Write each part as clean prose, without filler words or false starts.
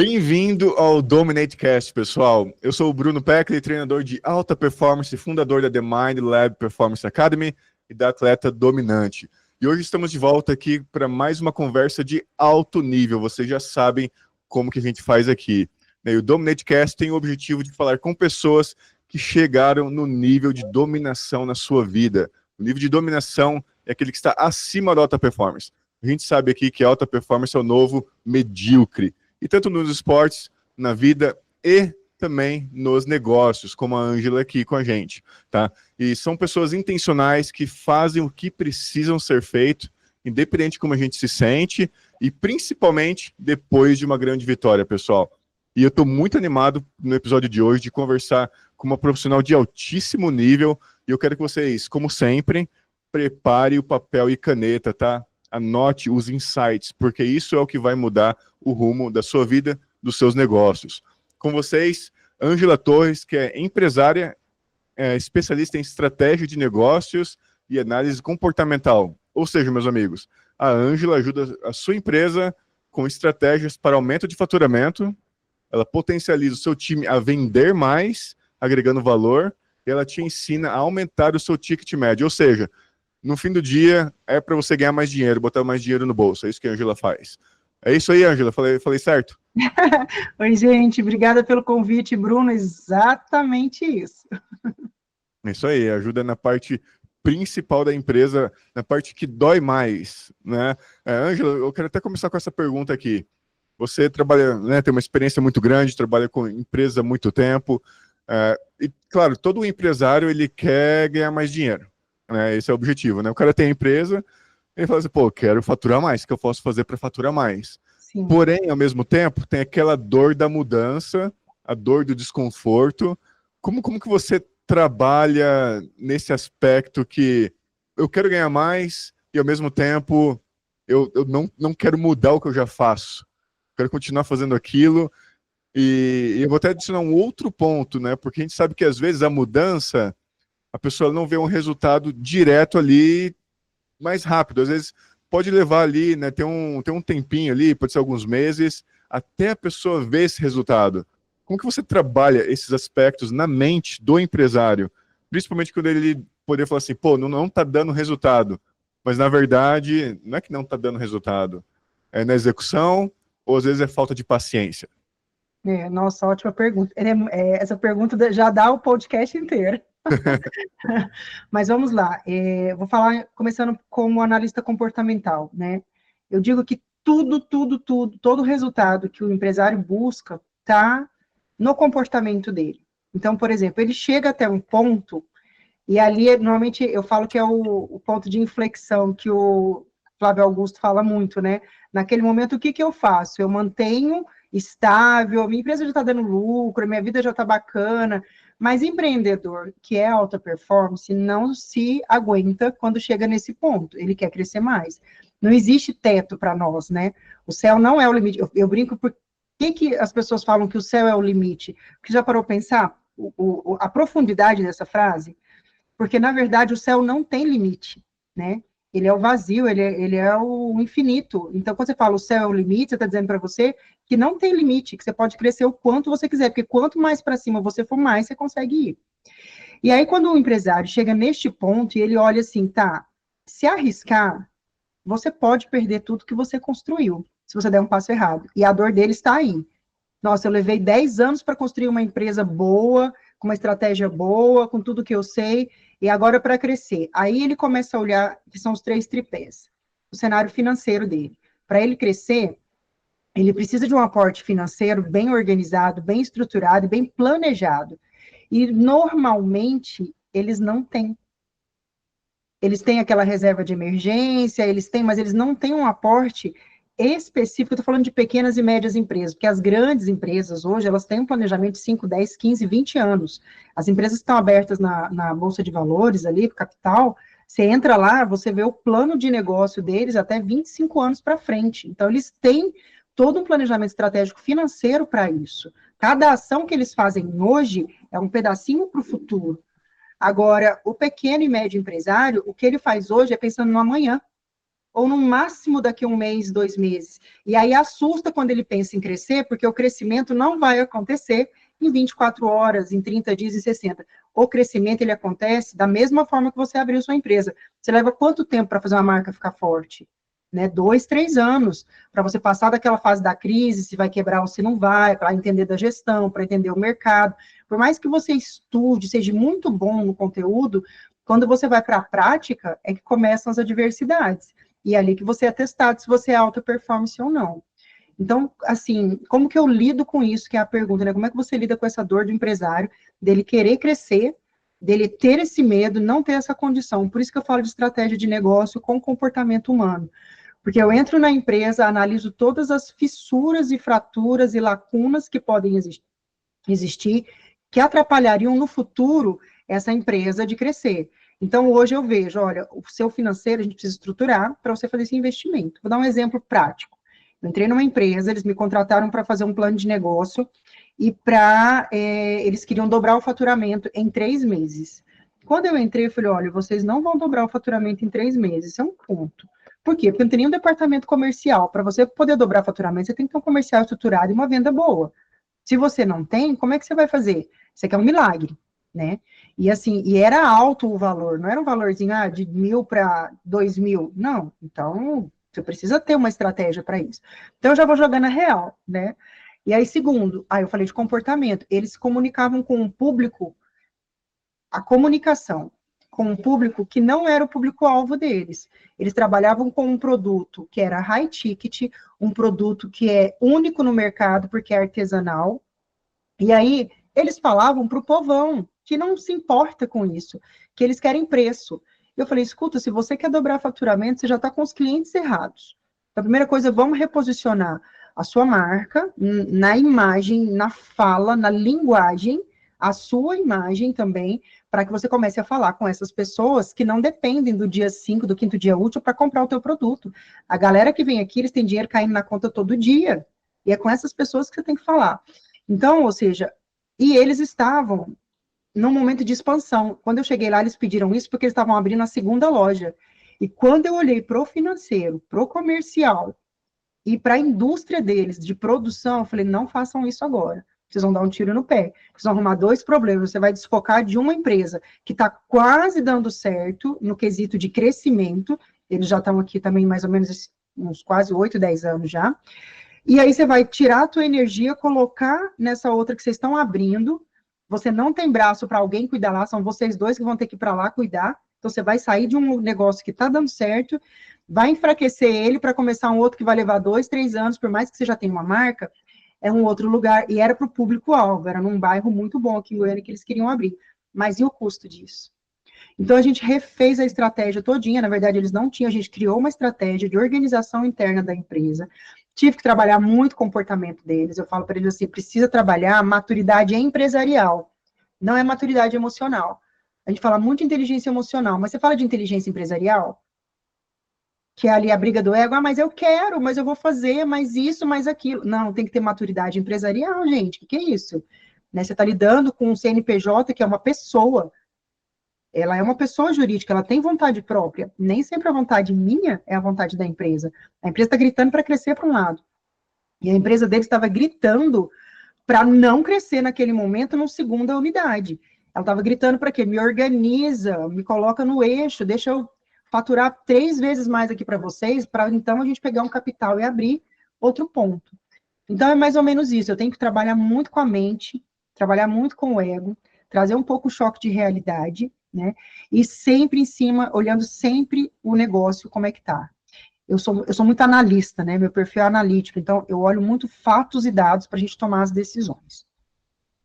Bem-vindo ao DominateCast, pessoal. Eu sou o Bruno Peckley, treinador de alta performance, fundador da The Mind Lab Performance Academy e da Atleta Dominante. E hoje estamos de volta aqui para mais uma conversa de alto nível. Vocês já sabem como que a gente faz aqui. E o DominateCast tem o objetivo de falar com pessoas que chegaram no nível de dominação na sua vida. O nível de dominação é aquele que está acima da alta performance. A gente sabe aqui que a alta performance é o novo medíocre. E tanto nos esportes, na vida e também nos negócios, como a Ângela aqui com a gente, tá? E são pessoas intencionais que fazem o que precisam ser feito, independente de como a gente se sente, e principalmente depois de uma grande vitória, pessoal. E eu estou muito animado no episódio de hoje de conversar com uma profissional de altíssimo nível, e eu quero que vocês, como sempre, preparem o papel e caneta, tá? Anote os insights, porque isso é o que vai mudar o rumo da sua vida, dos seus negócios. Com vocês, Ângela Torres, que é empresária, especialista em estratégia de negócios e análise comportamental. Ou seja, meus amigos, a Ângela ajuda a sua empresa com estratégias para aumento de faturamento, ela potencializa o seu time a vender mais, agregando valor, e ela te ensina a aumentar o seu ticket médio, ou seja, no fim do dia, é para você ganhar mais dinheiro, botar mais dinheiro no bolso. É isso que a Ângela faz. É isso aí, Ângela. Falei certo? Oi, gente. Obrigada pelo convite, Bruno. Exatamente isso. É isso aí. Ajuda na parte principal da empresa, na parte que dói mais, né? Ângela, eu quero até começar com essa pergunta aqui. Você trabalha, né, tem uma experiência muito grande, trabalha com empresa há muito tempo. E, claro, todo empresário, ele quer ganhar mais dinheiro. Né? Esse é o objetivo, né? O cara tem a empresa, ele fala assim, pô, quero faturar mais, o que eu posso fazer para faturar mais? Sim. Porém, ao mesmo tempo, tem aquela dor da mudança, a dor do desconforto. Como que você trabalha nesse aspecto que eu quero ganhar mais e, ao mesmo tempo, eu não quero mudar o que eu já faço? Quero continuar fazendo aquilo. E eu vou até adicionar um outro ponto, né? Porque a gente sabe que, às vezes, a mudança, a pessoa não vê um resultado direto ali mais rápido. Às vezes pode levar ali, né? Tem um tempinho ali, pode ser alguns meses, até a pessoa ver esse resultado. Como que você trabalha esses aspectos na mente do empresário? Principalmente quando ele poder falar assim, pô, não tá dando resultado. Mas na verdade, não é que não tá dando resultado. É na execução, ou às vezes é falta de paciência. Nossa, ótima pergunta. Essa pergunta já dá o podcast inteiro. Mas vamos lá. Vou falar começando como analista comportamental, né? Eu digo que todo resultado que o empresário busca está no comportamento dele. Então, por exemplo, ele chega até um ponto, e ali, normalmente, eu falo que é o ponto de inflexão que o Flávio Augusto fala muito, né? Naquele momento, o que eu faço? Eu mantenho estável, minha empresa já está dando lucro, minha vida já está bacana, mas empreendedor que é alta performance não se aguenta quando chega nesse ponto, ele quer crescer mais. Não existe teto para nós, né? O céu não é o limite. Eu brinco por que as pessoas falam que o céu é o limite? Porque já parou para pensar a profundidade dessa frase? Porque, na verdade, o céu não tem limite, né? Ele é o vazio, ele é o infinito. Então, quando você fala o céu é o limite, você está dizendo para você que não tem limite, que você pode crescer o quanto você quiser, porque quanto mais para cima você for, mais você consegue ir. E aí, quando o empresário chega neste ponto e ele olha assim, tá, se arriscar, você pode perder tudo que você construiu, se você der um passo errado. E a dor dele está aí. Nossa, eu levei 10 anos para construir uma empresa boa, com uma estratégia boa, com tudo que eu sei, e agora para crescer. Aí ele começa a olhar, que são os 3 tripés, o cenário financeiro dele. Para ele crescer, ele precisa de um aporte financeiro bem organizado, bem estruturado, bem planejado. E, normalmente, eles não têm. Eles têm aquela reserva de emergência, mas eles não têm um aporte específico. Eu estou falando de pequenas e médias empresas, porque as grandes empresas hoje, elas têm um planejamento de 5, 10, 15, 20 anos. As empresas que estão abertas na Bolsa de Valores, ali, capital, você entra lá, você vê o plano de negócio deles até 25 anos para frente. Então, eles têm todo um planejamento estratégico financeiro para isso. Cada ação que eles fazem hoje é um pedacinho para o futuro. Agora, o pequeno e médio empresário, o que ele faz hoje é pensando no amanhã. ou no máximo daqui a 1 mês, 2 meses. E aí assusta quando ele pensa em crescer, porque o crescimento não vai acontecer em 24 horas, em 30 dias e 60. O crescimento, ele acontece da mesma forma que você abriu sua empresa. Você leva quanto tempo para fazer uma marca ficar forte? Né? 2, 3 anos, para você passar daquela fase da crise, se vai quebrar ou se não vai, para entender da gestão, para entender o mercado. Por mais que você estude, seja muito bom no conteúdo, quando você vai para a prática, é que começam as adversidades. E é ali que você é testado se você é alta performance ou não. Então, assim, como que eu lido com isso, que é a pergunta, né? Como é que você lida com essa dor do empresário, dele querer crescer, dele ter esse medo, não ter essa condição? Por isso que eu falo de estratégia de negócio com comportamento humano. Porque eu entro na empresa, analiso todas as fissuras e fraturas e lacunas que podem existir, que atrapalhariam no futuro essa empresa de crescer. Então, hoje eu vejo, olha, o seu financeiro a gente precisa estruturar para você fazer esse investimento. Vou dar um exemplo prático. Eu entrei numa empresa, eles me contrataram para fazer um plano de negócio e eles queriam dobrar o faturamento em 3 meses. Quando eu entrei, eu falei, olha, vocês não vão dobrar o faturamento em 3 meses, isso é um ponto. Por quê? Porque não tem nenhum departamento comercial. Para você poder dobrar faturamento, você tem que ter um comercial estruturado e uma venda boa. Se você não tem, como é que você vai fazer? Isso aqui é um milagre, né? E assim, e era alto o valor, não era um valorzinho de 1.000 para 2.000, não. Então, você precisa ter uma estratégia para isso. Então, eu já vou jogando a real, né? E aí, segundo, eu falei de comportamento, eles se comunicavam com o público, a comunicação com um público que não era o público-alvo deles. Eles trabalhavam com um produto que era high ticket, um produto que é único no mercado porque é artesanal. E aí, eles falavam para o povão que não se importa com isso, que eles querem preço. Eu falei, escuta, se você quer dobrar faturamento, você já está com os clientes errados. Então, a primeira coisa, vamos reposicionar a sua marca na imagem, na fala, na linguagem, a sua imagem também, para que você comece a falar com essas pessoas que não dependem do dia 5, do quinto dia útil para comprar o teu produto. A galera que vem aqui, eles têm dinheiro caindo na conta todo dia. E é com essas pessoas que você tem que falar. Então, ou seja, e eles estavam num momento de expansão. Quando eu cheguei lá, eles pediram isso porque eles estavam abrindo a segunda loja. E quando eu olhei para o financeiro, para o comercial e para a indústria deles de produção, eu falei, não façam isso agora. Vocês vão dar um tiro no pé. Vocês vão arrumar 2 problemas. Você vai desfocar de uma empresa que está quase dando certo no quesito de crescimento. Eles já estão aqui também mais ou menos uns quase 8, 10 anos já. E aí você vai tirar a tua energia, colocar nessa outra que vocês estão abrindo. Você não tem braço para alguém cuidar lá, são vocês dois que vão ter que ir para lá cuidar. Então você vai sair de um negócio que está dando certo, vai enfraquecer ele para começar um outro que vai levar 2, 3 anos, por mais que você já tenha uma marca, é um outro lugar, e era para o público-alvo, era num bairro muito bom aqui em Goiânia que eles queriam abrir. Mas e o custo disso? Então, a gente refez a estratégia todinha, na verdade, eles não tinham, a gente criou uma estratégia de organização interna da empresa, tive que trabalhar muito o comportamento deles, eu falo para eles assim, precisa trabalhar maturidade empresarial, não é maturidade emocional. A gente fala muito de inteligência emocional, mas você fala de inteligência empresarial? Que é ali a briga do ego, mas eu quero, mas eu vou fazer, mais isso, mais aquilo. Não, tem que ter maturidade empresarial, gente, o que é isso? Né, você está lidando com um CNPJ, que é uma pessoa, ela é uma pessoa jurídica, ela tem vontade própria, nem sempre a vontade minha é a vontade da empresa. A empresa está gritando para crescer para um lado, e a empresa deles estava gritando para não crescer naquele momento na segunda unidade. Ela estava gritando para quê? Me organiza, me coloca no eixo, deixa eu faturar 3 vezes mais aqui para vocês, para então a gente pegar um capital e abrir outro ponto. Então é mais ou menos isso, eu tenho que trabalhar muito com a mente, trabalhar muito com o ego, trazer um pouco o choque de realidade, né? E sempre em cima, olhando sempre o negócio, como é que tá. Eu sou muito analista, né? Meu perfil é analítico, então eu olho muito fatos e dados para a gente tomar as decisões.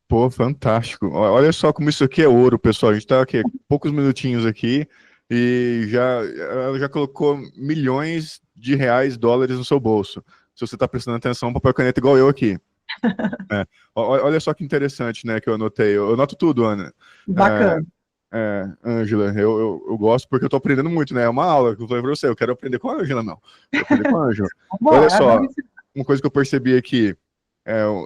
Pô, fantástico. Olha só como isso aqui é ouro, pessoal. A gente tá aqui poucos minutinhos aqui e ela já colocou milhões de reais, dólares no seu bolso. Se você está prestando atenção, papel e caneta igual eu aqui. Olha só que interessante, né, que eu anotei. Eu anoto tudo, Ana. Bacana. Ângela, eu gosto porque eu tô aprendendo muito, né? É uma aula que eu falei pra você, eu quero aprender com a Ângela, não. Eu quero aprender com a Ângela. Olha só, uma coisa que eu percebi aqui,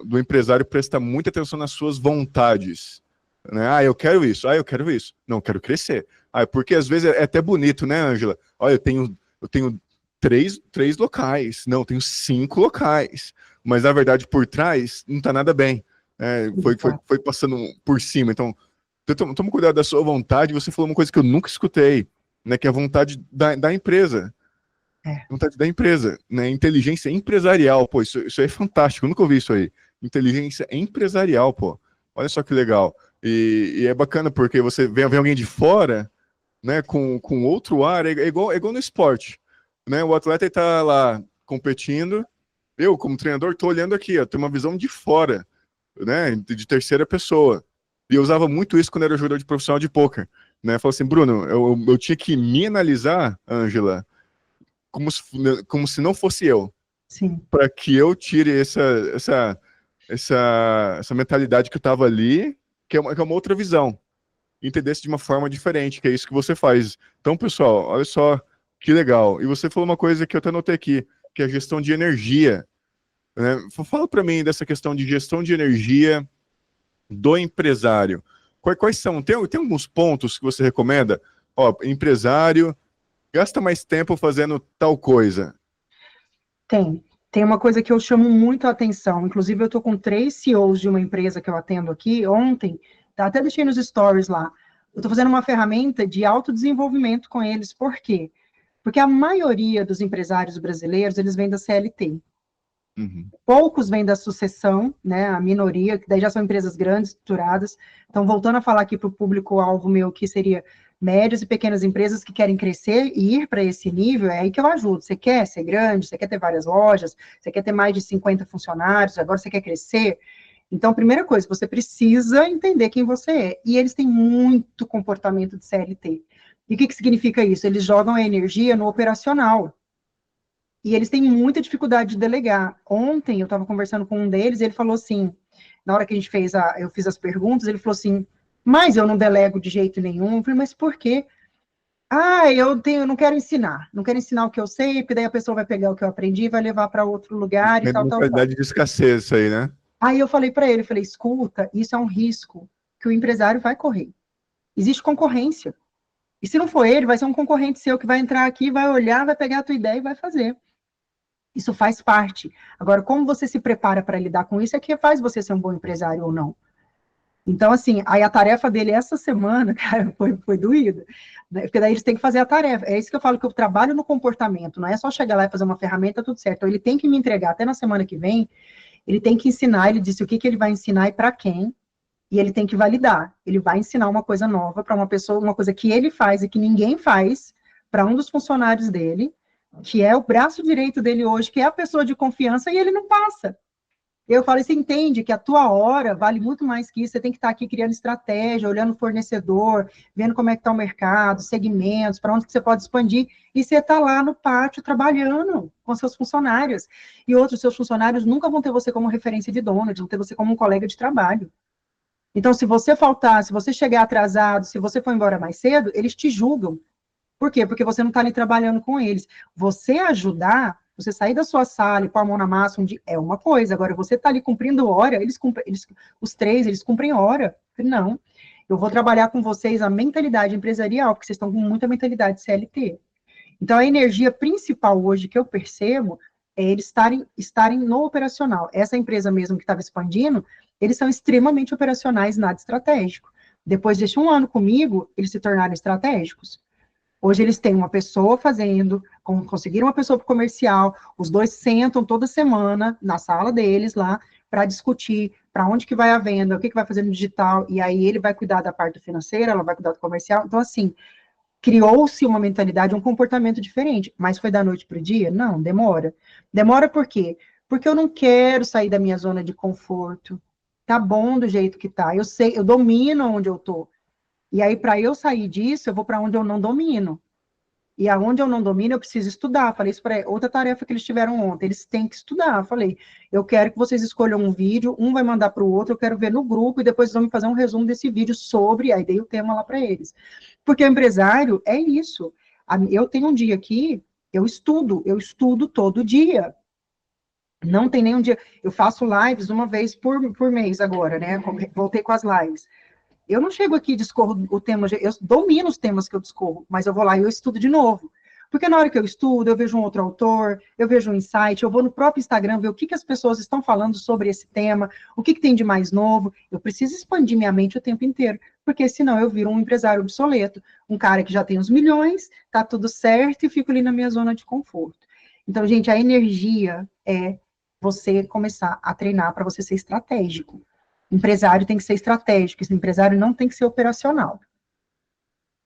do empresário prestar muita atenção nas suas vontades. Né? Eu quero isso, eu quero isso. Não, eu quero crescer. Porque às vezes é até bonito, né, Ângela? Olha, eu tenho três locais. Não, tenho 5 locais. Mas, na verdade, por trás, não tá nada bem. Foi passando por cima. Então, toma cuidado da sua vontade. Você falou uma coisa que eu nunca escutei, né? Que é a vontade da empresa. Vontade da empresa, né? Inteligência empresarial. Pô, isso aí é fantástico. Eu nunca ouvi isso aí. Inteligência empresarial, pô. Olha só que legal. E é bacana porque você vem alguém de fora, né, com outro ar, é igual no esporte, né? O atleta está lá competindo, eu, como treinador, estou olhando aqui, ó, tenho uma visão de fora, né, de terceira pessoa. E eu usava muito isso quando era jogador de profissional de pôquer, né? Falei assim, Bruno, eu tinha que me analisar, Ângela, como se não fosse eu, para que eu tire essa mentalidade que eu estava ali, que é uma outra visão, entendesse de uma forma diferente, que é isso que você faz. Então, pessoal, olha só que legal. E você falou uma coisa que eu até anotei aqui, que é a gestão de energia, né? Fala para mim dessa questão de gestão de energia do empresário. Quais são? Tem alguns pontos que você recomenda? Ó, empresário, gasta mais tempo fazendo tal coisa. Tem uma coisa que eu chamo muito a atenção. Inclusive, eu estou com 3 CEOs de uma empresa que eu atendo aqui ontem, tá? Até deixei nos stories lá. Eu estou fazendo uma ferramenta de autodesenvolvimento com eles. Por quê? Porque a maioria dos empresários brasileiros, eles vêm da CLT. Uhum. Poucos vêm da sucessão, né? A minoria, que daí já são empresas grandes, estruturadas. Então, voltando a falar aqui para o público-alvo meu, que seria médias e pequenas empresas que querem crescer e ir para esse nível, é aí que eu ajudo. Você quer ser grande, você quer ter várias lojas, você quer ter mais de 50 funcionários, agora você quer crescer. Então, primeira coisa, você precisa entender quem você é. E eles têm muito comportamento de CLT. E o que significa isso? Eles jogam a energia no operacional. E eles têm muita dificuldade de delegar. Ontem eu estava conversando com um deles, e ele falou assim, na hora que a gente eu fiz as perguntas, ele falou assim, mas eu não delego de jeito nenhum. Eu falei, mas por quê? Eu não quero ensinar o que eu sei, porque daí a pessoa vai pegar o que eu aprendi e vai levar para outro lugar e tal, tal, tal. Mentalidade de escassez isso aí, né? Aí eu falei para ele, escuta, isso é um risco que o empresário vai correr. Existe concorrência. E se não for ele, vai ser um concorrente seu que vai entrar aqui, vai olhar, vai pegar a tua ideia e vai fazer. Isso faz parte. Agora, como você se prepara para lidar com isso é que faz você ser um bom empresário ou não. Então, assim, aí a tarefa dele essa semana, cara, foi doída. Porque daí eles têm que fazer a tarefa. É isso que eu falo, que eu trabalho no comportamento, não é só chegar lá e fazer uma ferramenta, tudo certo. Então, ele tem que me entregar até na semana que vem, ele tem que ensinar, ele disse o que ele vai ensinar e para quem, e ele tem que validar. Ele vai ensinar uma coisa nova para uma pessoa, uma coisa que ele faz e que ninguém faz, para um dos funcionários dele, que é o braço direito dele hoje, que é a pessoa de confiança, e ele não passa. Eu falei, você entende que a tua hora vale muito mais que isso, você tem que estar aqui criando estratégia, olhando o fornecedor, vendo como é que está o mercado, segmentos, para onde que você pode expandir, e você está lá no pátio trabalhando com seus funcionários. E outros seus funcionários nunca vão ter você como referência de dono, vão ter você como um colega de trabalho. Então, se você faltar, se você chegar atrasado, se você for embora mais cedo, eles te julgam. Por quê? Porque você não está ali trabalhando com eles. Você ajudar, você sair da sua sala e pôr a mão na massa é uma coisa. Agora, você está ali cumprindo hora, os 3, eles cumprem hora. Não. Eu vou trabalhar com vocês a mentalidade empresarial, porque vocês estão com muita mentalidade CLT. Então, a energia principal hoje que eu percebo é eles estarem no operacional. Essa empresa mesmo que estava expandindo, eles são extremamente operacionais, nada estratégico. Depois deste 1 ano comigo, eles se tornaram estratégicos. Hoje eles têm uma pessoa fazendo, conseguiram uma pessoa para o comercial, os dois sentam toda semana na sala deles lá para discutir para onde que vai a venda, o que vai fazer no digital, e aí ele vai cuidar da parte financeira, ela vai cuidar do comercial. Então, assim, criou-se uma mentalidade, um comportamento diferente, mas foi da noite para o dia? Não, demora. Demora por quê? Porque eu não quero sair da minha zona de conforto. Tá bom do jeito que tá. Eu sei, eu domino onde eu tô. E aí, para eu sair disso, eu vou para onde eu não domino. E aonde eu não domino, eu preciso estudar. Falei isso para outra tarefa que eles tiveram ontem. Eles têm que estudar. Falei, eu quero que vocês escolham um vídeo, um vai mandar para o outro, eu quero ver no grupo, e depois vão me fazer um resumo desse vídeo sobre, aí dei o tema lá para eles. Porque o empresário é isso. Eu tenho um dia aqui, eu estudo todo dia. Não tem nenhum dia. Eu faço lives uma vez por mês agora, né? Voltei com as lives. Eu não chego aqui e discorro o tema, eu domino os temas que eu discorro, mas eu vou lá e eu estudo de novo. Porque na hora que eu estudo, eu vejo um outro autor, eu vejo um insight, eu vou no próprio Instagram ver o que as pessoas estão falando sobre esse tema, o que tem de mais novo. Eu preciso expandir minha mente o tempo inteiro, porque senão eu viro um empresário obsoleto, um cara que já tem os milhões, tá tudo certo e fico ali na minha zona de conforto. Então, gente, a energia é você começar a treinar para você ser estratégico. Empresário tem que ser estratégico, esse empresário não tem que ser operacional.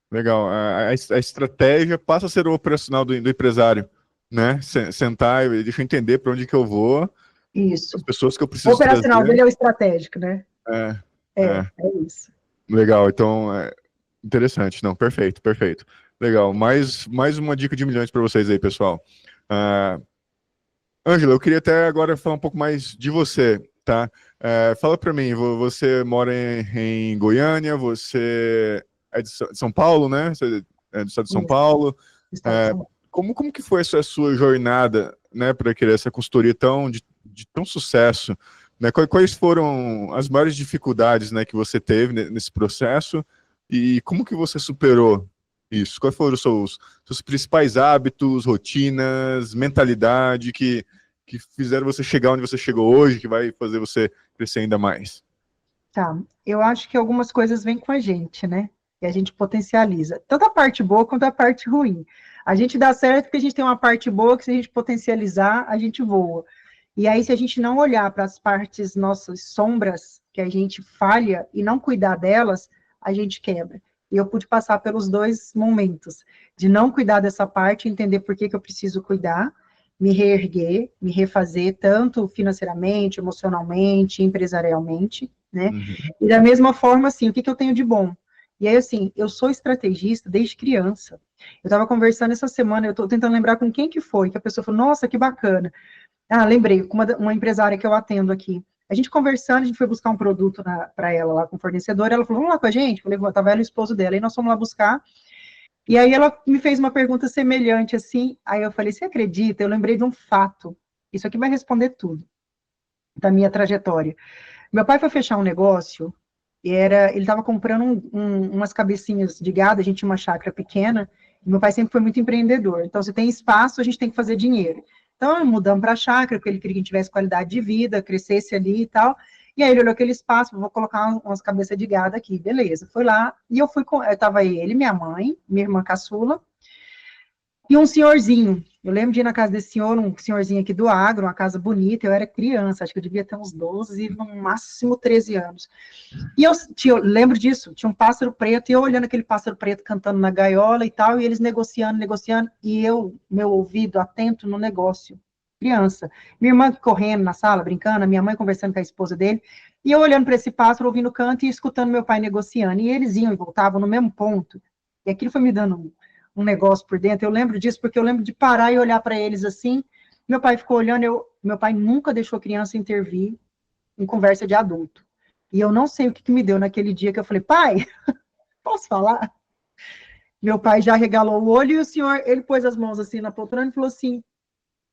Legal. A estratégia passa a ser o operacional do empresário, né? Sentar e deixa eu entender para onde que eu vou, as Isso. pessoas que eu O preciso operacional trazer. dele é o estratégico, né? É, É, é. é isso. Legal. Então, interessante. Não, perfeito, perfeito. Legal. Mais uma dica de milhões para vocês aí, pessoal. Ah, Ângela, eu queria até agora falar um pouco mais de você, tá? Fala para mim, você mora em Goiânia, você é de São Paulo, né? Você é do estado de São Isso. Paulo. Estado de É, São Paulo. como que foi essa sua jornada, né, para querer essa consultoria de tão sucesso, né? Quais foram as maiores dificuldades, né, que você teve nesse processo e como que você superou isso? Quais foram os seus principais hábitos, rotinas, mentalidade que fizeram você chegar onde você chegou hoje, que vai fazer você crescer ainda mais? Tá. Eu acho que algumas coisas vêm com a gente, né? E a gente potencializa. Tanto a parte boa quanto a parte ruim. A gente dá certo porque a gente tem uma parte boa que, se a gente potencializar, a gente voa. E aí, se a gente não olhar para as partes nossas sombras, que a gente falha, e não cuidar delas, a gente quebra. E eu pude passar pelos dois momentos, de não cuidar dessa parte, entender por que eu preciso cuidar, me reerguer, me refazer, tanto financeiramente, emocionalmente, empresarialmente, né? Uhum. E da mesma forma, assim, o que eu tenho de bom? E aí, assim, eu sou estrategista desde criança. Eu estava conversando essa semana, eu estou tentando lembrar com quem que foi, que a pessoa falou, nossa, que bacana. Ah, lembrei, com uma empresária que eu atendo aqui. A gente conversando, a gente foi buscar um produto para ela lá com o fornecedor, ela falou, vamos lá com a gente? Eu falei, estava ela e o esposo dela, e nós fomos lá buscar, e aí ela me fez uma pergunta semelhante, assim, aí eu falei, você acredita? Eu lembrei de um fato, isso aqui vai responder tudo, da minha trajetória. Meu pai foi fechar um negócio, ele estava comprando umas cabecinhas de gado, a gente tinha uma chácara pequena, e meu pai sempre foi muito empreendedor, então se tem espaço, a gente tem que fazer dinheiro. Então, mudamos para a chácara, porque ele queria que a gente tivesse qualidade de vida, crescesse ali e tal, e aí ele olhou aquele espaço, vou colocar umas cabeças de gado aqui, beleza. Foi lá, e eu fui com, estava ele, minha mãe, minha irmã caçula, e um senhorzinho. Eu lembro de ir na casa desse senhor, um senhorzinho aqui do agro, uma casa bonita. Eu era criança, acho que eu devia ter uns 12, no máximo 13 anos. E eu lembro disso, tinha um pássaro preto, e eu olhando aquele pássaro preto cantando na gaiola e tal, e eles negociando, negociando, e meu ouvido atento no negócio. Criança. Minha irmã correndo na sala, brincando, a minha mãe conversando com a esposa dele, e eu olhando para esse pássaro, ouvindo o canto e escutando meu pai negociando. E eles iam e voltavam no mesmo ponto. E aquilo foi me dando um negócio por dentro. Eu lembro disso porque eu lembro de parar e olhar para eles assim. Meu pai ficou olhando, meu pai nunca deixou criança intervir em conversa de adulto. E eu não sei o que me deu naquele dia que eu falei, pai, posso falar? Meu pai já regalou o olho e o senhor, ele pôs as mãos assim na poltrona e falou assim,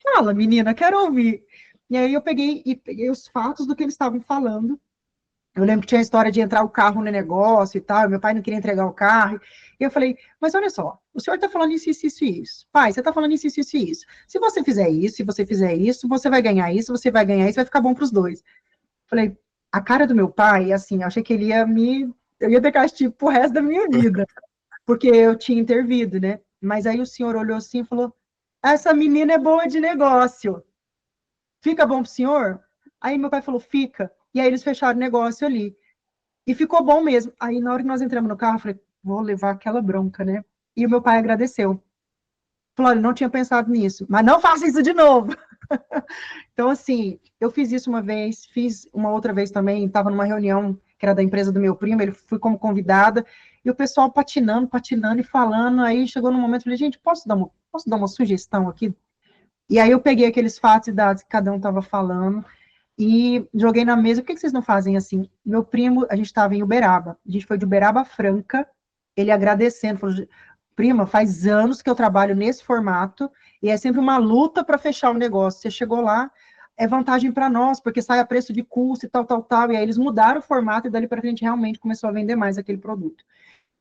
fala, menina, quero ouvir. E aí eu peguei os fatos do que eles estavam falando. Eu lembro que tinha a história de entrar o carro no negócio e tal, meu pai não queria entregar o carro. E eu falei, mas olha só, o senhor está falando isso e isso. Pai, você está falando isso e isso. Se você fizer isso, se você fizer isso, você vai ganhar isso, você vai ganhar isso, vai ficar bom para os dois. Falei, a cara do meu pai, assim, eu achei que ele ia eu ia ter castigo pro resto da minha vida, porque eu tinha intervido, né? Mas aí o senhor olhou assim e falou, essa menina é boa de negócio, fica bom pro senhor? Aí meu pai falou, fica. E aí eles fecharam o negócio ali. E ficou bom mesmo. Aí na hora que nós entramos no carro, eu falei, vou levar aquela bronca, né? E o meu pai agradeceu. Falou, olha, não tinha pensado nisso, mas não faça isso de novo. Então, assim, eu fiz isso uma vez, fiz uma outra vez também, estava numa reunião que era da empresa do meu primo, ele fui como convidada, e o pessoal patinando, patinando e falando, aí chegou no momento, eu falei, gente, posso dar uma sugestão aqui? E aí eu peguei aqueles fatos e dados que cada um estava falando, e joguei na mesa, por que vocês não fazem assim? Meu primo, a gente estava em Uberaba, a gente foi de Uberaba a Franca, ele agradecendo, falou, prima, faz anos que eu trabalho nesse formato, e é sempre uma luta para fechar o negócio. Você chegou lá, é vantagem para nós, porque sai a preço de custo e tal, tal, tal. E aí eles mudaram o formato e dali para frente realmente começou a vender mais aquele produto.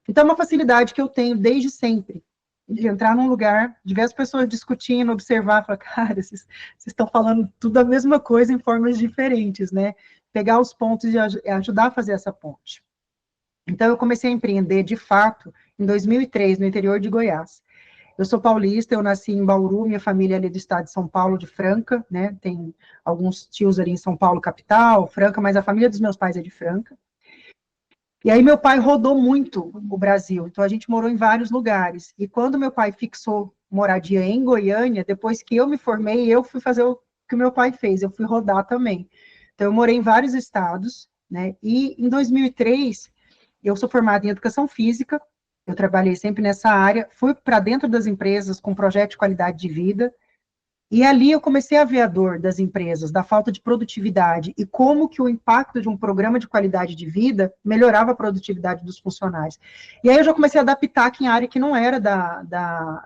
Então, é uma facilidade que eu tenho desde sempre. de entrar num lugar, de ver as pessoas discutindo, observar, falar, cara, vocês estão falando tudo a mesma coisa em formas diferentes, né? Pegar os pontos e ajudar a fazer essa ponte. Então, eu comecei a empreender, de fato, em 2003, no interior de Goiás. Eu sou paulista, eu nasci em Bauru, minha família é ali do estado de São Paulo, de Franca, né? Tem alguns tios ali em São Paulo, capital, Franca, mas a família dos meus pais é de Franca. E aí meu pai rodou muito o Brasil, então a gente morou em vários lugares. E quando meu pai fixou moradia em Goiânia, depois que eu me formei, eu fui fazer o que o meu pai fez, eu fui rodar também. Então eu morei em vários estados, né? E em 2003, eu sou formada em educação física, eu trabalhei sempre nessa área, fui para dentro das empresas com projeto de qualidade de vida, e ali eu comecei a ver a dor das empresas, da falta de produtividade, e como que o impacto de um programa de qualidade de vida melhorava a produtividade dos funcionários. E aí eu já comecei a adaptar aqui em área que não era da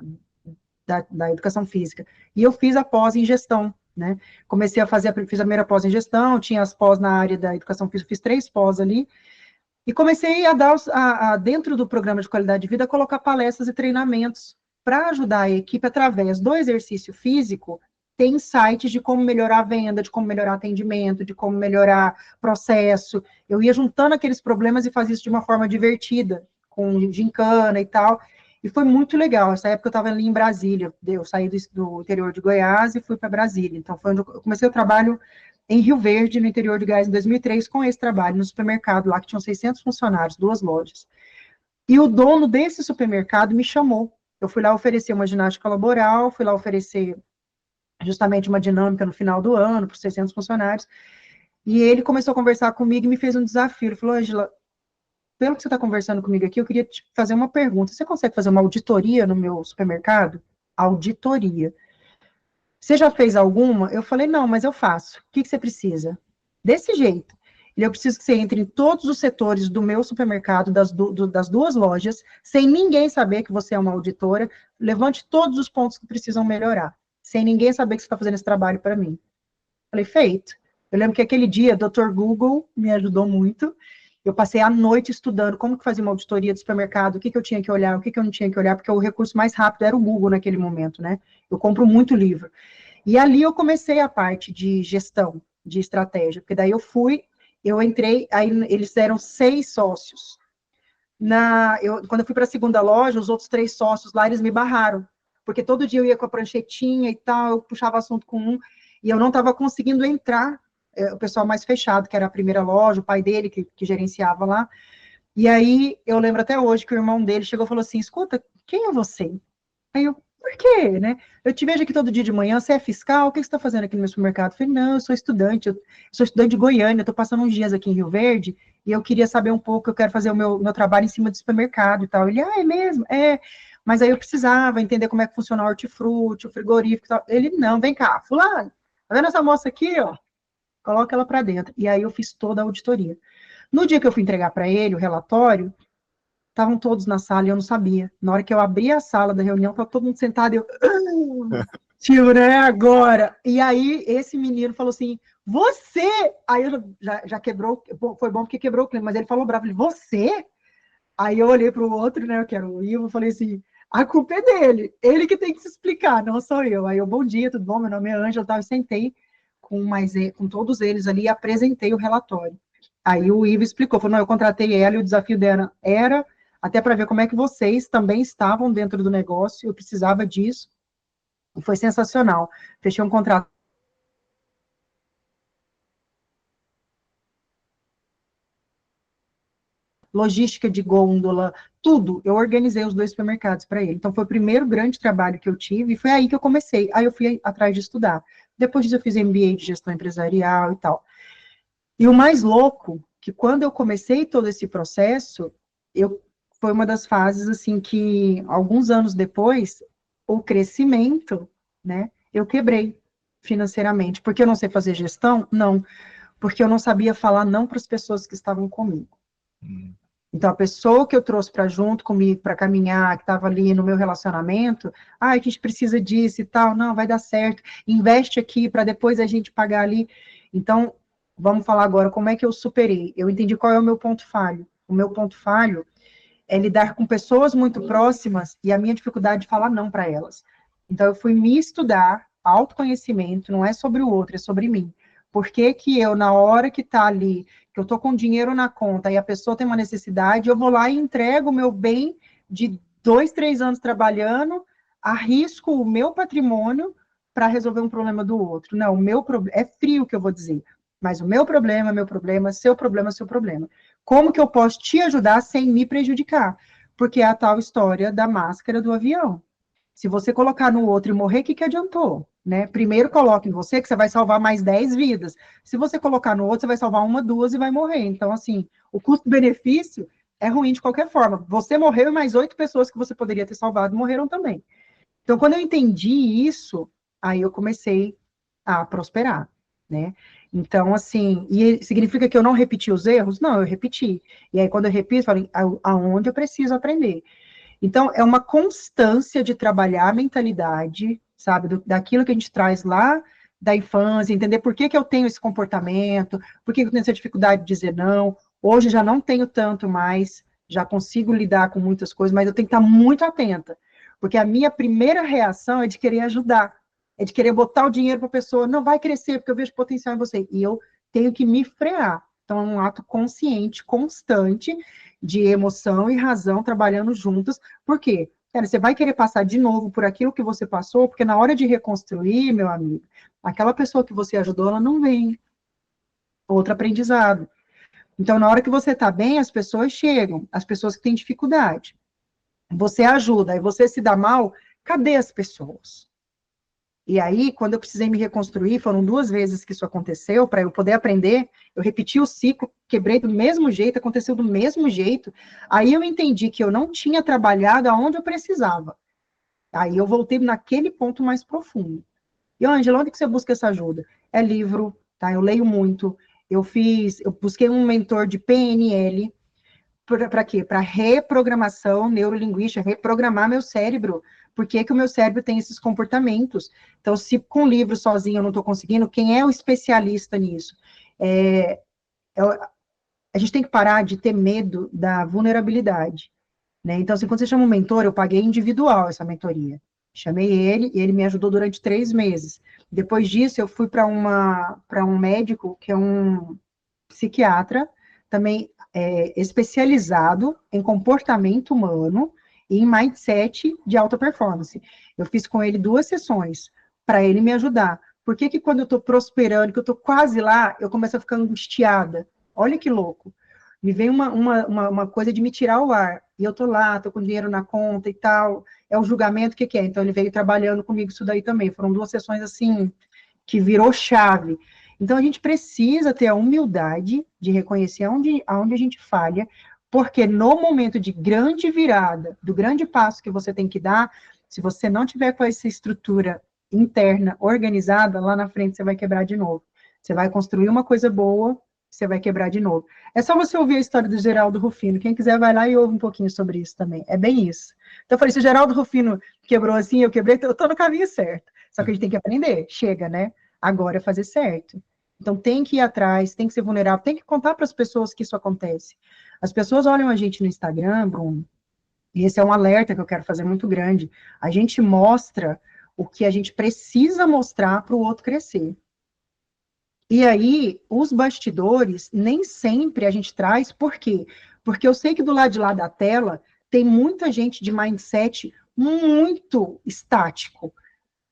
educação física. E eu fiz a pós em gestão, né? Comecei a fazer, fiz a primeira pós em gestão, tinha as pós na área da educação física, fiz 3 pós ali, e comecei a dar, dentro do programa de qualidade de vida, a colocar palestras e treinamentos para ajudar a equipe, através do exercício físico, ter insights de como melhorar a venda, de como melhorar atendimento, de como melhorar processo. Eu ia juntando aqueles problemas e fazia isso de uma forma divertida, com gincana e tal, e foi muito legal. Essa época eu estava ali em Brasília, eu saí do interior de Goiás e fui para Brasília, então foi onde eu comecei o trabalho em Rio Verde, no interior de Goiás, em 2003, com esse trabalho no supermercado lá, que tinham 600 funcionários, 2 lojas. E o dono desse supermercado me chamou. Eu fui lá oferecer uma ginástica laboral, fui lá oferecer justamente uma dinâmica no final do ano, para os 600 funcionários, e ele começou a conversar comigo e me fez um desafio. Ele falou, Ângela, pelo que você está conversando comigo aqui, eu queria te fazer uma pergunta. Você consegue fazer uma auditoria no meu supermercado? Auditoria. Você já fez alguma? Eu falei, não, mas eu faço. O que você precisa? Desse jeito. Eu preciso que você entre em todos os setores do meu supermercado, das 2 lojas, sem ninguém saber que você é uma auditora, levante todos os pontos que precisam melhorar, sem ninguém saber que você está fazendo esse trabalho para mim. Falei, feito. Eu lembro que aquele dia, Dr. Google me ajudou muito. Eu passei a noite estudando como que fazia uma auditoria do supermercado, o que eu tinha que olhar, o que eu não tinha que olhar, porque o recurso mais rápido era o Google naquele momento, né? Eu compro muito livro. E ali eu comecei a parte de gestão, de estratégia, porque daí eu entrei, aí eles eram 6 sócios. Quando eu fui para a segunda loja, os outros 3 sócios lá, eles me barraram, porque todo dia eu ia com a pranchetinha e tal, eu puxava assunto com um, e eu não estava conseguindo entrar, o pessoal mais fechado, que era a primeira loja, o pai dele, que gerenciava lá, e aí eu lembro até hoje que o irmão dele chegou e falou assim, escuta, quem é você? Aí eu, por quê, né? Eu te vejo aqui todo dia de manhã, você é fiscal, o que você está fazendo aqui no meu supermercado? Eu falei, não, eu sou estudante, de Goiânia, estou passando uns dias aqui em Rio Verde, e eu queria saber um pouco, eu quero fazer o meu trabalho em cima do supermercado e tal. Ele, é mesmo? É, mas aí eu precisava entender como é que funciona o hortifruti, o frigorífico e tal. Ele, não, vem cá, fulano, tá vendo essa moça aqui, ó? Coloca ela para dentro. E aí eu fiz toda a auditoria. No dia que eu fui entregar para ele o relatório, estavam todos na sala e eu não sabia. Na hora que eu abri a sala da reunião, estava todo mundo sentado e eu, tipo, né, agora. E aí esse menino falou assim, você! Aí eu já quebrou, foi bom porque quebrou o clima, mas ele falou bravo, ele, você? Aí eu olhei para o outro, né, que era o Ivo, falei assim, a culpa é dele, ele que tem que se explicar, não sou eu. Aí eu, bom dia, tudo bom? Meu nome é Ângela, eu sentei com todos eles ali e apresentei o relatório. Aí o Ivo explicou, falou, não, eu contratei ela e o desafio dela era até para ver como é que vocês também estavam dentro do negócio, eu precisava disso, e foi sensacional. Fechei um contrato logística de gôndola, tudo. Eu organizei os 2 supermercados para ele. Então, foi o primeiro grande trabalho que eu tive, e foi aí que eu comecei. Aí eu fui atrás de estudar. Depois disso, eu fiz MBA de gestão empresarial e tal. E o mais louco, que quando eu comecei todo esse processo, foi uma das fases, assim, que alguns anos depois, o crescimento, né, eu quebrei financeiramente. Porque eu não sei fazer gestão? Não. Porque eu não sabia falar não para as pessoas que estavam comigo. Então, a pessoa que eu trouxe para junto comigo, para caminhar, que estava ali no meu relacionamento, a gente precisa disso e tal, não, vai dar certo, investe aqui para depois a gente pagar ali. Então, vamos falar agora como é que eu superei. Eu entendi qual é o meu ponto falho. O meu ponto falho é lidar com pessoas muito próximas e a minha dificuldade de falar não para elas. Então, eu fui me estudar, autoconhecimento, não é sobre o outro, é sobre mim. Por que que eu, na hora que está ali, que eu estou com dinheiro na conta e a pessoa tem uma necessidade, eu vou lá e entrego o meu bem de 2, 3 anos trabalhando, arrisco o meu patrimônio para resolver um problema do outro. Não, o meu problema, é frio que eu vou dizer, mas o meu problema, seu problema, seu problema. Como que eu posso te ajudar sem me prejudicar? Porque é a tal história da máscara do avião. Se você colocar no outro e morrer, o que adiantou? Né? Primeiro coloque em você, que você vai salvar mais 10 vidas. Se você colocar no outro, você vai salvar uma, duas e vai morrer. Então, assim, o custo-benefício é ruim de qualquer forma. Você morreu e mais 8 pessoas que você poderia ter salvado morreram também. Então, quando eu entendi isso, aí eu comecei a prosperar, né? Então, assim, e significa que eu não repeti os erros? Não, eu repeti. E aí, quando eu repito, eu falei, aonde eu preciso aprender? Então, é uma constância de trabalhar a mentalidade, sabe, daquilo que a gente traz lá da infância, entender por que que eu tenho esse comportamento, por que que eu tenho essa dificuldade de dizer não. Hoje já não tenho tanto mais, já consigo lidar com muitas coisas, mas eu tenho que estar muito atenta, porque a minha primeira reação é de querer ajudar, é de querer botar o dinheiro para a pessoa, não vai crescer, porque eu vejo potencial em você, e eu tenho que me frear. Então, é um ato consciente, constante, de emoção e razão trabalhando juntos. Por quê? Cara, você vai querer passar de novo por aquilo que você passou, porque na hora de reconstruir, meu amigo, aquela pessoa que você ajudou, ela não vem. Outro aprendizado. Então, na hora que você está bem, as pessoas chegam, as pessoas que têm dificuldade. Você ajuda, e você se dá mal, cadê as pessoas? E aí, quando eu precisei me reconstruir, foram 2 vezes que isso aconteceu, para eu poder aprender, eu repeti o ciclo, quebrei do mesmo jeito, aconteceu do mesmo jeito. Aí eu entendi que eu não tinha trabalhado aonde eu precisava. Aí eu voltei naquele ponto mais profundo. E, Ângela, onde que você busca essa ajuda? É livro, tá? Eu leio muito. Eu busquei um mentor de PNL, para quê? Para reprogramação neurolinguística, reprogramar meu cérebro. Por que que o meu cérebro tem esses comportamentos? Então, se com livro sozinho eu não estou conseguindo, quem é o especialista nisso? A gente tem que parar de ter medo da vulnerabilidade, né? Então, assim, quando você chama um mentor, eu paguei individual essa mentoria. Chamei ele e ele me ajudou durante 3 meses. Depois disso, eu fui para um médico, que é um psiquiatra, também especializado em comportamento humano e em mindset de alta performance. Eu fiz com ele 2 sessões para ele me ajudar. Por que que quando eu estou prosperando, que eu estou quase lá, eu começo a ficar angustiada? Olha que louco. Me vem uma coisa de me tirar o ar. E eu estou lá, estou com dinheiro na conta e tal. É o julgamento, o que que é? Então, ele veio trabalhando comigo isso daí também. Foram 2 sessões, assim, que virou chave. Então, a gente precisa ter a humildade de reconhecer aonde a gente falha, porque no momento de grande virada, do grande passo que você tem que dar, se você não tiver com essa estrutura interna organizada, lá na frente você vai quebrar de novo. Você vai construir uma coisa boa, você vai quebrar de novo. É só você ouvir a história do Geraldo Rufino. Quem quiser vai lá e ouve um pouquinho sobre isso também. É bem isso. Então, eu falei, se o Geraldo Rufino quebrou assim, eu quebrei, eu estou no caminho certo. Só que a gente tem que aprender. Chega, né? Agora é fazer certo. Então, tem que ir atrás, tem que ser vulnerável, tem que contar para as pessoas que isso acontece. As pessoas olham a gente no Instagram, Bruno, e esse é um alerta que eu quero fazer muito grande. A gente mostra o que a gente precisa mostrar para o outro crescer. E aí, os bastidores, nem sempre a gente traz, por quê? Porque eu sei que do lado de lá da tela tem muita gente de mindset muito estático.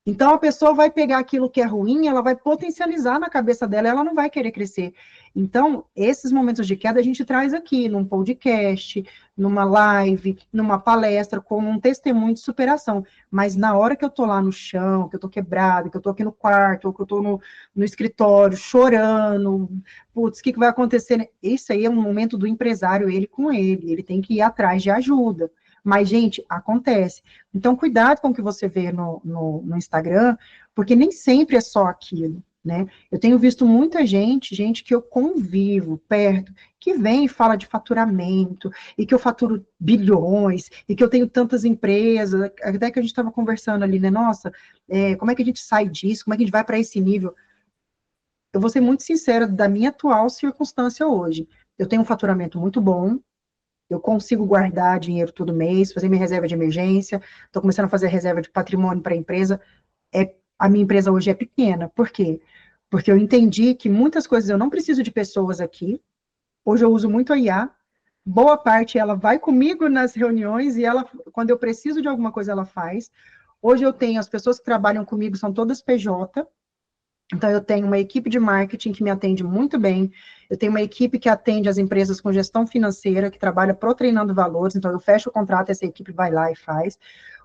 Então, a pessoa vai pegar aquilo que é ruim, ela vai potencializar na cabeça dela, ela não vai querer crescer. Então, esses momentos de queda a gente traz aqui, num podcast, numa live, numa palestra, como um testemunho de superação. Mas na hora que eu tô lá no chão, que eu tô quebrada, que eu tô aqui no quarto, ou que eu tô no escritório, chorando, putz, o que vai acontecer? Isso aí é um momento do empresário, ele com ele tem que ir atrás de ajuda. Mas, gente, acontece. Então, cuidado com o que você vê no Instagram, porque nem sempre é só aquilo, né? Eu tenho visto muita gente que eu convivo perto, que vem e fala de faturamento, e que eu faturo bilhões, e que eu tenho tantas empresas, até que a gente estava conversando ali, né? Nossa, como é que a gente sai disso? Como é que a gente vai para esse nível? Eu vou ser muito sincera da minha atual circunstância hoje. Eu tenho um faturamento muito bom, eu consigo guardar dinheiro todo mês, fazer minha reserva de emergência, estou começando a fazer reserva de patrimônio para a empresa. A minha empresa hoje é pequena. Por quê? Porque eu entendi que muitas coisas eu não preciso de pessoas aqui. Hoje eu uso muito a IA. Boa parte ela vai comigo nas reuniões e ela, quando eu preciso de alguma coisa, ela faz. Hoje eu tenho, as pessoas que trabalham comigo são todas PJ, então eu tenho uma equipe de marketing que me atende muito bem, eu tenho uma equipe que atende as empresas com gestão financeira, que trabalha pro Treinando Valores, então eu fecho o contrato, essa equipe vai lá e faz.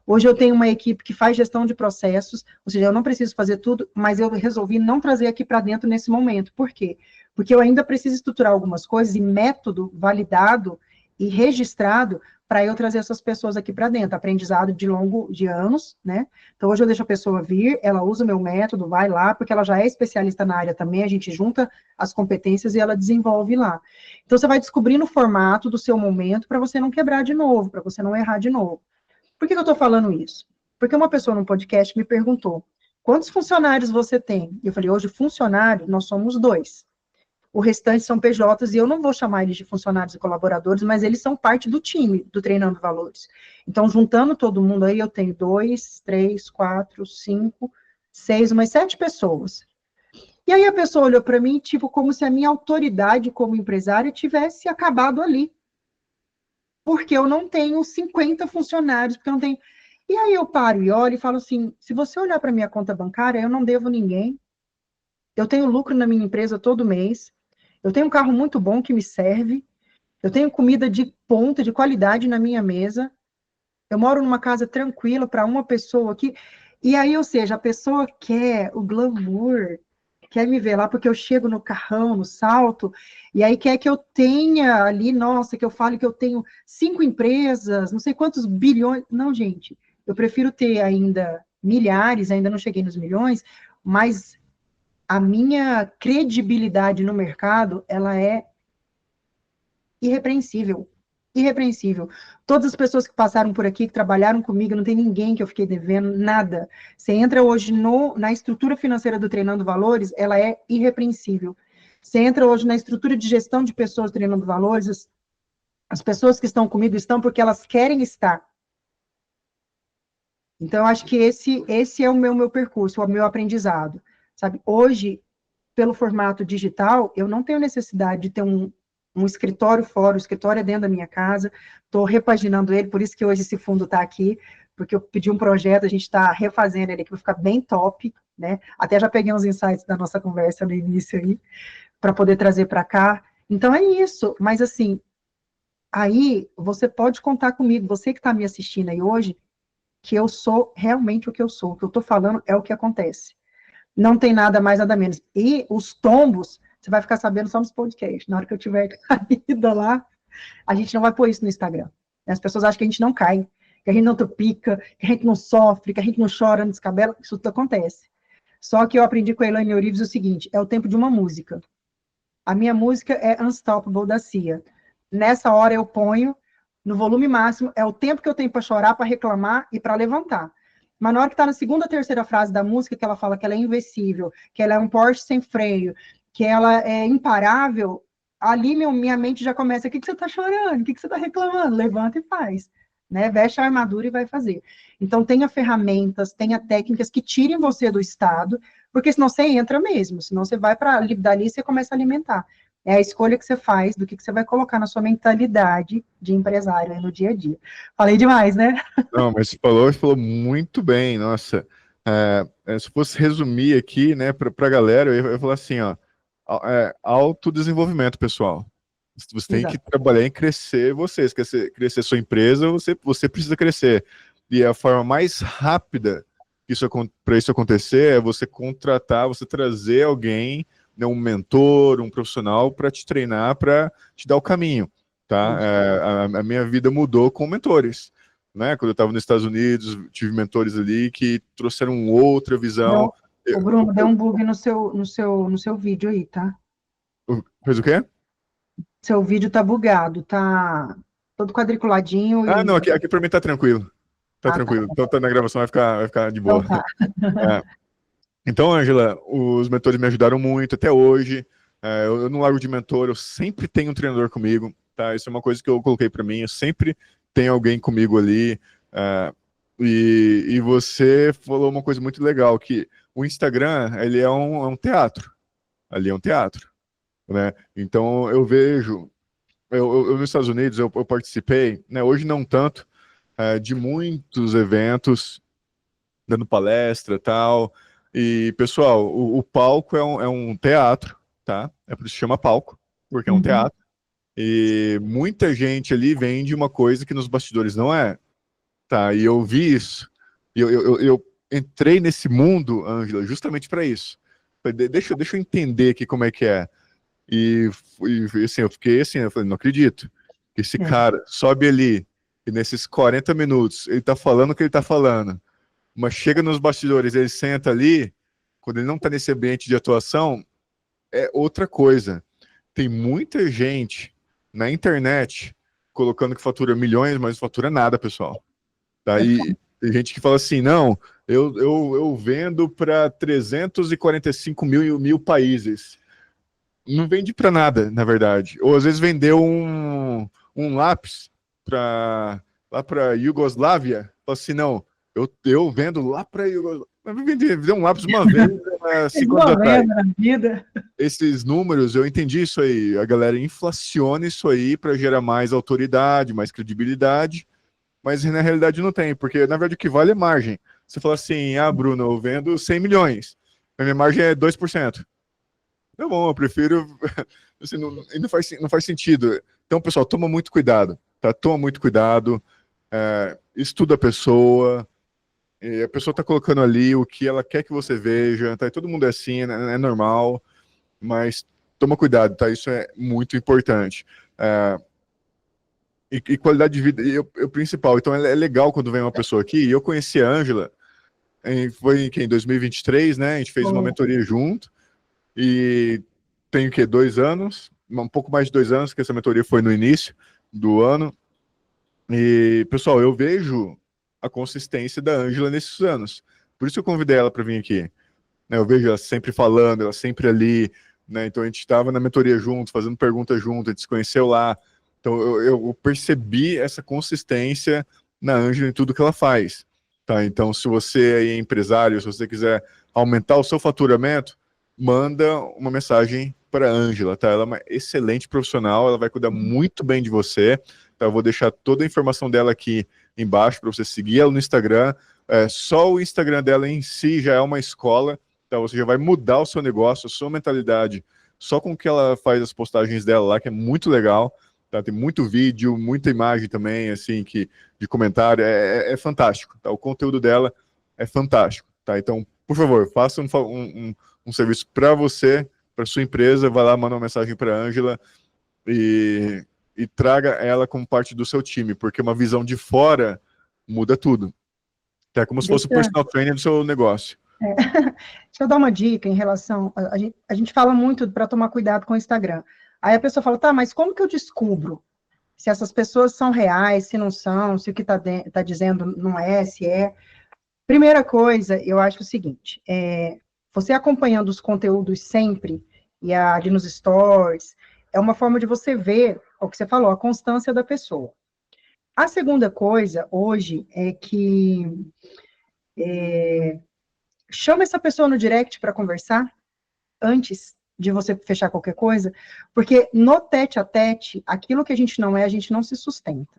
Hoje eu tenho uma equipe que faz gestão de processos, ou seja, eu não preciso fazer tudo, mas eu resolvi não trazer aqui para dentro nesse momento. Por quê? Porque eu ainda preciso estruturar algumas coisas e método validado e registrado para eu trazer essas pessoas aqui para dentro, aprendizado de anos, né? Então, hoje eu deixo a pessoa vir, ela usa o meu método, vai lá, porque ela já é especialista na área também, a gente junta as competências e ela desenvolve lá. Então, você vai descobrindo o formato do seu momento para você não quebrar de novo, para você não errar de novo. Por que eu estou falando isso? Porque uma pessoa no podcast me perguntou, quantos funcionários você tem? Eu falei, hoje funcionário, nós somos 2. O restante são PJs, e eu não vou chamar eles de funcionários e colaboradores, mas eles são parte do time do Treinando Valores. Então, juntando todo mundo aí, eu tenho 2, 3, 4, 5, 6, umas 7 pessoas. E aí a pessoa olhou para mim, tipo, como se a minha autoridade como empresária tivesse acabado ali. Porque eu não tenho 50 funcionários, porque eu não tenho... E aí eu paro e olho e falo assim, se você olhar para minha conta bancária, eu não devo ninguém, eu tenho lucro na minha empresa todo mês, eu tenho um carro muito bom que me serve, eu tenho comida de ponta, de qualidade na minha mesa, eu moro numa casa tranquila para uma pessoa aqui, e aí, ou seja, a pessoa quer o glamour, quer me ver lá porque eu chego no carrão, no salto, e aí quer que eu tenha ali, nossa, que eu fale que eu tenho 5 empresas, não sei quantos bilhões. Não, gente, eu prefiro ter ainda milhares, ainda não cheguei nos milhões, mas a minha credibilidade no mercado, ela é irrepreensível. Irrepreensível. Todas as pessoas que passaram por aqui, que trabalharam comigo, não tem ninguém que eu fiquei devendo, nada. Você entra hoje na estrutura financeira do Treinando Valores, ela é irrepreensível. Você entra hoje na estrutura de gestão de pessoas do Treinando Valores, as pessoas que estão comigo estão porque elas querem estar. Então, eu acho que esse é o meu percurso, o meu aprendizado. Sabe? Hoje, pelo formato digital, eu não tenho necessidade de ter um escritório fora, o escritório é dentro da minha casa, estou repaginando ele, por isso que hoje esse fundo está aqui, porque eu pedi um projeto, a gente está refazendo ele aqui, vai ficar bem top, né? Até já peguei uns insights da nossa conversa no início aí, para poder trazer para cá. Então é isso, mas assim, aí você pode contar comigo, você que está me assistindo aí hoje, que eu sou realmente o que eu sou, o que eu estou falando é o que acontece. Não tem nada mais, nada menos. E os tombos, você vai ficar sabendo só nos podcasts. Na hora que eu tiver caída lá, a gente não vai pôr isso no Instagram. As pessoas acham que a gente não cai, que a gente não tropica, que a gente não sofre, que a gente não chora, não descabela. Isso tudo acontece. Só que eu aprendi com a Elaine Orives o seguinte, é o tempo de uma música. A minha música é Unstoppable, da Cia. Nessa hora eu ponho no volume máximo, é o tempo que eu tenho para chorar, para reclamar e para levantar. Mas na hora que está na segunda, terceira frase da música, que ela fala que ela é invencível, que ela é um Porsche sem freio, que ela é imparável, ali minha mente já começa, o que você está chorando? O que você está reclamando? Levanta e faz. Né? Veste a armadura e vai fazer. Então, tenha ferramentas, tenha técnicas que tirem você do estado, porque senão você entra mesmo, senão você vai para dali e você começa a alimentar. É a escolha que você faz do que você vai colocar na sua mentalidade de empresário aí no dia a dia. Falei demais, né? Não, mas você falou muito bem, nossa. Se fosse resumir aqui, né, para a galera, eu ia falar assim, ó, autodesenvolvimento, pessoal. Você tem que Exato. trabalhar em crescer você. Se crescer sua empresa, você precisa crescer. E a forma mais rápida para isso acontecer é você contratar, você trazer alguém, né, um mentor, um profissional para te treinar, para te dar o caminho. Tá? A minha vida mudou com mentores. Né? Quando eu estava nos Estados Unidos, tive mentores ali que trouxeram outra visão. O Bruno, deu um bug no seu vídeo aí, tá? Fez o quê? Seu vídeo tá bugado, tá todo quadriculadinho Ah, e... não, aqui para mim tá tranquilo. Tá tranquilo. Tá. Então tá na gravação, vai ficar de boa. Então tá. É. Então, Ângela, os mentores me ajudaram muito até hoje. Eu não largo de mentor, eu sempre tenho um treinador comigo. tá? Isso é uma coisa que eu coloquei para mim, eu sempre tenho alguém comigo ali, e você falou uma coisa muito legal, que o Instagram, ele é um teatro, ali é um teatro, né? Então eu vejo, eu nos Estados Unidos eu participei, né? Hoje não tanto, de muitos eventos, dando palestra e tal. E, pessoal, o palco é um teatro, tá? É por isso que chama palco, porque é um Uhum. teatro. E muita gente ali vende uma coisa que nos bastidores não é, tá? E eu vi isso. E eu entrei nesse mundo, Ângela, justamente para isso. Falei, deixa eu entender aqui como é que é. E assim, eu fiquei assim, eu falei, não acredito. Esse É. cara sobe ali, e nesses 40 minutos, ele tá falando o que ele tá falando. Mas chega nos bastidores, ele senta ali, quando ele não tá nesse ambiente de atuação, é outra coisa. Tem muita gente na internet colocando que fatura milhões, mas não fatura nada, pessoal. Daí tem gente que fala assim, não, eu vendo para 345 mil países. Não vende para nada, na verdade. Ou às vezes vendeu um lápis para lá para Iugoslávia. Fala assim, não, eu vendo lá para Iugoslávia. Mas vender um lápis uma vez, 5 anos Uma atrás. vez na vida. Esses números, eu entendi isso aí. A galera inflaciona isso aí para gerar mais autoridade, mais credibilidade, mas na realidade não tem, porque na verdade o que vale é margem. Você fala assim, Bruno, eu vendo 100 milhões, a minha margem é 2%. Tá bom, eu prefiro. Assim, não faz sentido. Então, pessoal, toma muito cuidado, tá? Toma muito cuidado, estuda a pessoa, e a pessoa tá colocando ali o que ela quer que você veja, tá? E todo mundo é assim, é normal, mas toma cuidado, tá? Isso é muito importante. E qualidade de vida é o principal. Então, é legal quando vem uma pessoa aqui, e eu conheci a Ângela, foi em 2023, né? A gente fez uma Bom, mentoria junto, e tem o quê? 2 anos, um pouco mais de 2 anos, que essa mentoria foi no início do ano. E, pessoal, eu vejo a consistência da Ângela nesses anos. Por isso que eu convidei ela para vir aqui. Né, eu vejo ela sempre falando, ela sempre ali, né? Então a gente estava na mentoria junto, fazendo perguntas junto, a gente se conheceu lá. Então eu percebi essa consistência na Ângela em tudo que ela faz. Tá? Então, se você é empresário, se você quiser aumentar o seu faturamento, manda uma mensagem para a Ângela, tá? Ela é uma excelente profissional, ela vai cuidar muito bem de você. Tá? Eu vou deixar toda a informação dela aqui embaixo para você seguir ela no Instagram. Só o Instagram dela em si já é uma escola. Então você já vai mudar o seu negócio, a sua mentalidade, só com que ela faz as postagens dela lá, que é muito legal. Tá? Tem muito vídeo, muita imagem também, assim, de comentário. É fantástico. Tá? O conteúdo dela é fantástico. Tá? Então, por favor, faça um serviço para você, para sua empresa. Vai lá, manda uma mensagem para a Ângela e traga ela como parte do seu time, porque uma visão de fora muda tudo. É como se fosse o deixa, personal trainer do seu negócio. deixa eu dar uma dica em relação. A gente fala muito para tomar cuidado com o Instagram. Aí a pessoa fala, tá, mas como que eu descubro se essas pessoas são reais, se não são, se o que tá dizendo não é, se é? Primeira coisa, eu acho o seguinte: você acompanhando os conteúdos sempre, e ali nos stories, é uma forma de você ver o que você falou, a constância da pessoa. A segunda coisa, hoje, é que chama essa pessoa no direct para conversar, antes de você fechar qualquer coisa, porque no tete a tete, aquilo que a gente não é, a gente não se sustenta.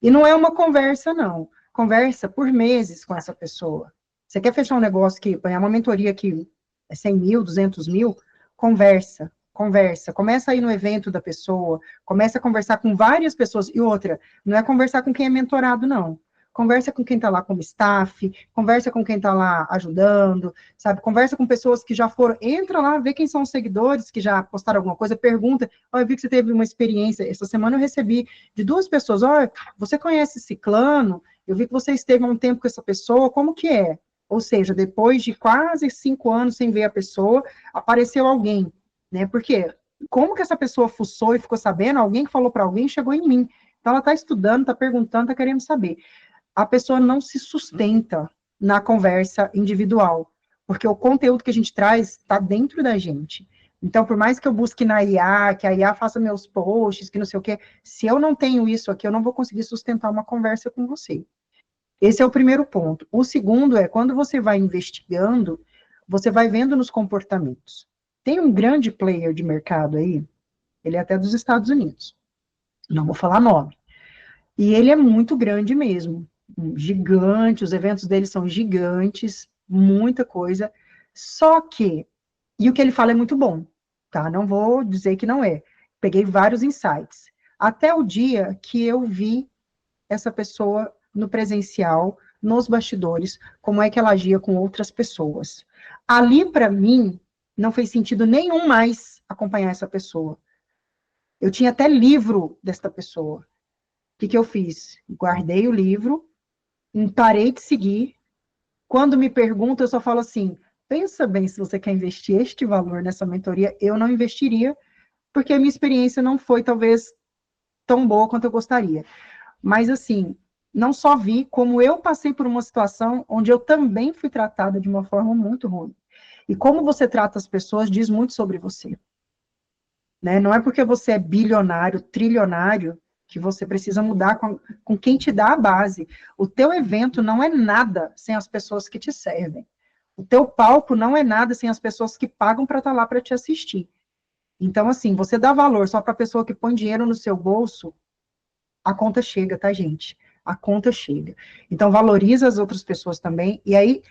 E não é uma conversa, não. Conversa por meses com essa pessoa. Você quer fechar um negócio que, é uma mentoria que é 100 mil, 200 mil? Conversa, conversa. Começa a ir no evento da pessoa, começa a conversar com várias pessoas. E outra, não é conversar com quem é mentorado, não. Conversa com quem está lá como staff, conversa com quem está lá ajudando, sabe? Conversa com pessoas que já foram, entra lá, vê quem são os seguidores que já postaram alguma coisa, pergunta, eu vi que você teve uma experiência, essa semana eu recebi de 2 pessoas, você conhece Ciclano? Eu vi que você esteve há um tempo com essa pessoa, como que é? Ou seja, depois de quase 5 anos sem ver a pessoa, apareceu alguém, né? Porque como que essa pessoa fuçou e ficou sabendo? Alguém que falou para alguém chegou em mim. Então ela está estudando, está perguntando, está querendo saber. A pessoa não se sustenta na conversa individual, porque o conteúdo que a gente traz está dentro da gente. Então, por mais que eu busque na IA, que a IA faça meus posts, que não sei o quê, se eu não tenho isso aqui, eu não vou conseguir sustentar uma conversa com você. Esse é o primeiro ponto. O segundo é, quando você vai investigando, você vai vendo nos comportamentos. Tem um grande player de mercado aí, ele é até dos Estados Unidos, não vou falar nome, e ele é muito grande mesmo, gigante, os eventos dele são gigantes, muita coisa, só que, e o que ele fala é muito bom, tá? Não vou dizer que não é. Peguei vários insights. Até o dia que eu vi essa pessoa no presencial, nos bastidores, como é que ela agia com outras pessoas. Ali, para mim, não fez sentido nenhum mais acompanhar essa pessoa. Eu tinha até livro desta pessoa. O que, que eu fiz? Guardei o livro, parei de seguir. Quando me perguntam, eu só falo assim, pensa bem se você quer investir este valor nessa mentoria, eu não investiria, porque a minha experiência não foi, talvez, tão boa quanto eu gostaria. Mas, assim, não só vi, como eu passei por uma situação onde eu também fui tratada de uma forma muito ruim. E como você trata as pessoas diz muito sobre você. Né? Não é porque você é bilionário, trilionário, que você precisa mudar com quem te dá a base. O teu evento não é nada sem as pessoas que te servem. O teu palco não é nada sem as pessoas que pagam para estar lá para te assistir. Então, assim, você dá valor só para a pessoa que põe dinheiro no seu bolso, a conta chega, tá, gente? A conta chega. Então, valoriza as outras pessoas também, e aí,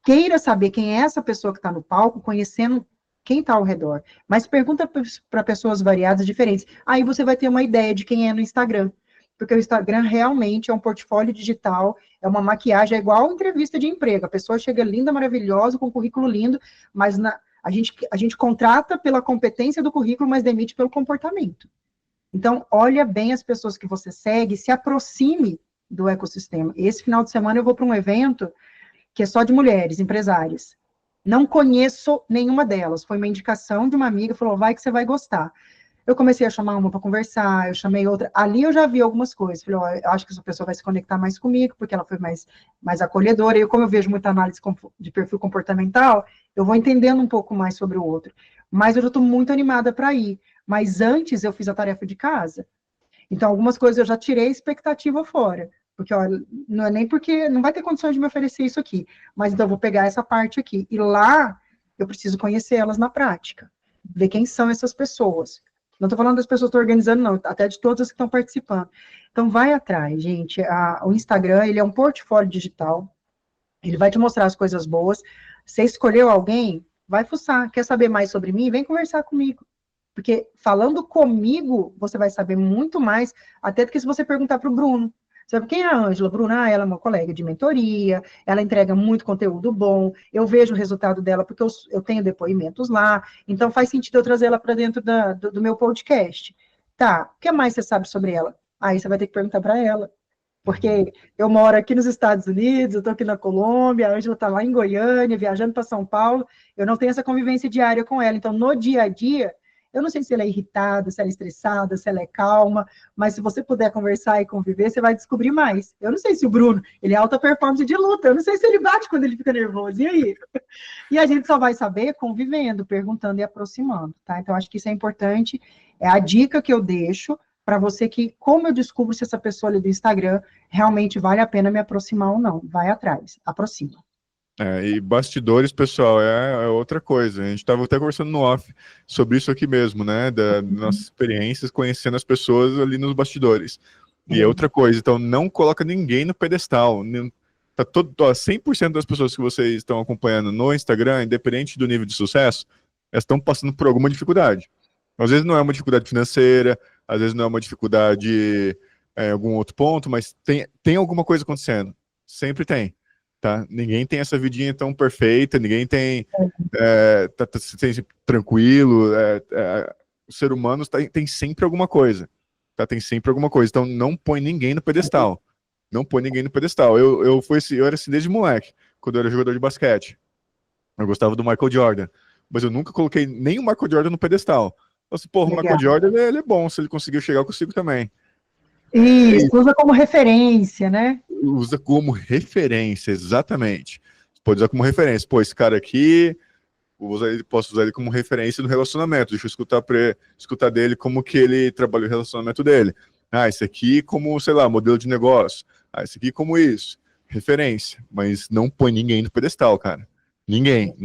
queira saber quem é essa pessoa que está no palco, conhecendo quem está ao redor. Mas pergunta para pessoas variadas, diferentes. Aí você vai ter uma ideia de quem é no Instagram. Porque o Instagram realmente é um portfólio digital, é uma maquiagem, é igual entrevista de emprego. A pessoa chega linda, maravilhosa, com um currículo lindo, mas a gente contrata pela competência do currículo, mas demite pelo comportamento. Então, olha bem as pessoas que você segue, se aproxime do ecossistema. Esse final de semana eu vou para um evento que é só de mulheres, empresárias. Não conheço nenhuma delas. Foi uma indicação de uma amiga, falou, vai que você vai gostar. Eu comecei a chamar uma para conversar, eu chamei outra. Ali eu já vi algumas coisas. Falei, ó, eu acho que essa pessoa vai se conectar mais comigo, porque ela foi mais acolhedora. E como eu vejo muita análise de perfil comportamental, eu vou entendendo um pouco mais sobre o outro. Mas eu já estou muito animada para ir. Mas antes eu fiz a tarefa de casa. Então, algumas coisas eu já tirei a expectativa fora. Porque, olha, não é nem porque não vai ter condições de me oferecer isso aqui, mas então eu vou pegar essa parte aqui. E lá eu preciso conhecer elas na prática, ver quem são essas pessoas. Não estou falando das pessoas que estão organizando, não, até de todas que estão participando. Então, vai atrás, gente. O Instagram, ele é um portfólio digital, ele vai te mostrar as coisas boas. Você escolheu alguém, vai fuçar. Quer saber mais sobre mim? Vem conversar comigo. Porque falando comigo, você vai saber muito mais, até do que se você perguntar para o Bruno. Sabe quem é a Ângela? Bruna, ela é uma colega de mentoria, ela entrega muito conteúdo bom, eu vejo o resultado dela porque eu tenho depoimentos lá, então faz sentido eu trazer ela para dentro do meu podcast. Tá, o que mais você sabe sobre ela? Aí você vai ter que perguntar para ela. Porque eu moro aqui nos Estados Unidos, eu estou aqui na Colômbia, a Ângela está lá em Goiânia, viajando para São Paulo, eu não tenho essa convivência diária com ela, então no dia a dia eu não sei se ela é irritada, se ela é estressada, se ela é calma, mas se você puder conversar e conviver, você vai descobrir mais. Eu não sei se o Bruno, ele é alta performance de luta, eu não sei se ele bate quando ele fica nervoso, e aí? E a gente só vai saber convivendo, perguntando e aproximando, tá? Então, acho que isso é importante, é a dica que eu deixo para você que, como eu descubro se essa pessoa ali do Instagram realmente vale a pena me aproximar ou não. Vai atrás, aproxima. E bastidores, pessoal, é outra coisa. A gente estava até conversando no off sobre isso aqui mesmo, né? Das nossas experiências, conhecendo as pessoas ali nos bastidores. E é outra coisa, então não coloca ninguém no pedestal. Tá 100% das pessoas que vocês estão acompanhando no Instagram, independente do nível de sucesso, elas estão passando por alguma dificuldade. Às vezes não é uma dificuldade financeira, às vezes não é uma dificuldade em algum outro ponto, mas tem alguma coisa acontecendo. Sempre tem. Tá? Ninguém tem essa vidinha tão perfeita, ninguém tem tá tranquilo, o ser humano tem sempre alguma coisa, tá? Tem sempre alguma coisa, então não põe ninguém no pedestal, não põe ninguém no pedestal. Eu era assim desde moleque, quando eu era jogador de basquete, eu gostava do Michael Jordan, mas eu nunca coloquei nem o Michael Jordan no pedestal. Eu falei, porra, o Michael Jordan ele é bom, se ele conseguiu chegar, eu consigo também. Isso, usa como referência, né? Usa como referência, exatamente. Pode usar como referência. Pô, esse cara aqui, posso usar ele como referência no relacionamento. Deixa eu escutar dele como que ele trabalha o relacionamento dele. Ah, esse aqui como, sei lá, modelo de negócio. Ah, esse aqui como isso. Referência. Mas não põe ninguém no pedestal, cara. Ninguém.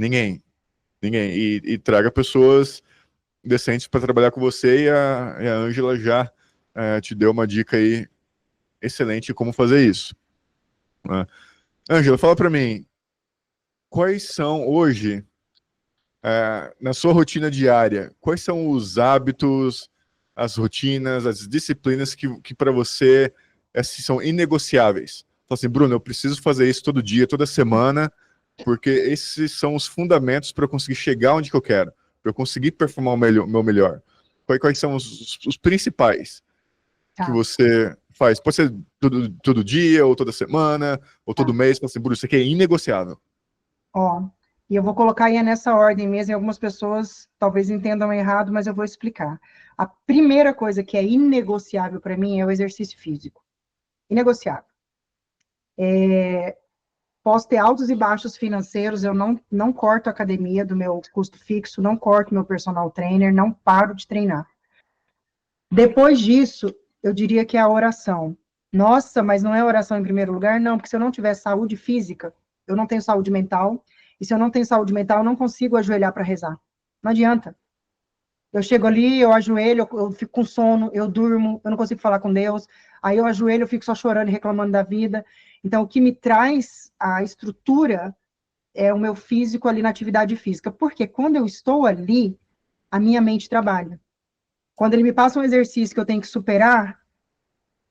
E traga pessoas decentes para trabalhar com você, e a Ângela já te deu uma dica aí excelente de como fazer isso. Ângela, fala para mim, quais são hoje, na sua rotina diária, quais são os hábitos, as rotinas, as disciplinas que para você são inegociáveis? Fala assim, Bruno, eu preciso fazer isso todo dia, toda semana, porque esses são os fundamentos para eu conseguir chegar onde que eu quero, para eu conseguir performar o meu melhor. Quais são os principais que você faz? Pode ser todo dia, ou toda semana, ou todo mês. Fala assim, Bruno, isso aqui é inegociável. Ó, e eu vou colocar aí nessa ordem mesmo, e algumas pessoas talvez entendam errado, mas eu vou explicar. A primeira coisa que é inegociável para mim é o exercício físico. Inegociável. Posso ter altos e baixos financeiros, eu não corto a academia do meu custo fixo, não corto meu personal trainer, não paro de treinar. Depois disso, eu diria que é a oração. Nossa, mas não é oração em primeiro lugar? Não, porque se eu não tiver saúde física, eu não tenho saúde mental, e se eu não tenho saúde mental, eu não consigo ajoelhar para rezar. Não adianta. Eu chego ali, eu ajoelho, eu fico com sono, eu durmo, eu não consigo falar com Deus, aí eu ajoelho, eu fico só chorando e reclamando da vida. Então, o que me traz a estrutura é o meu físico ali na atividade física, porque quando eu estou ali, a minha mente trabalha. Quando ele me passa um exercício que eu tenho que superar,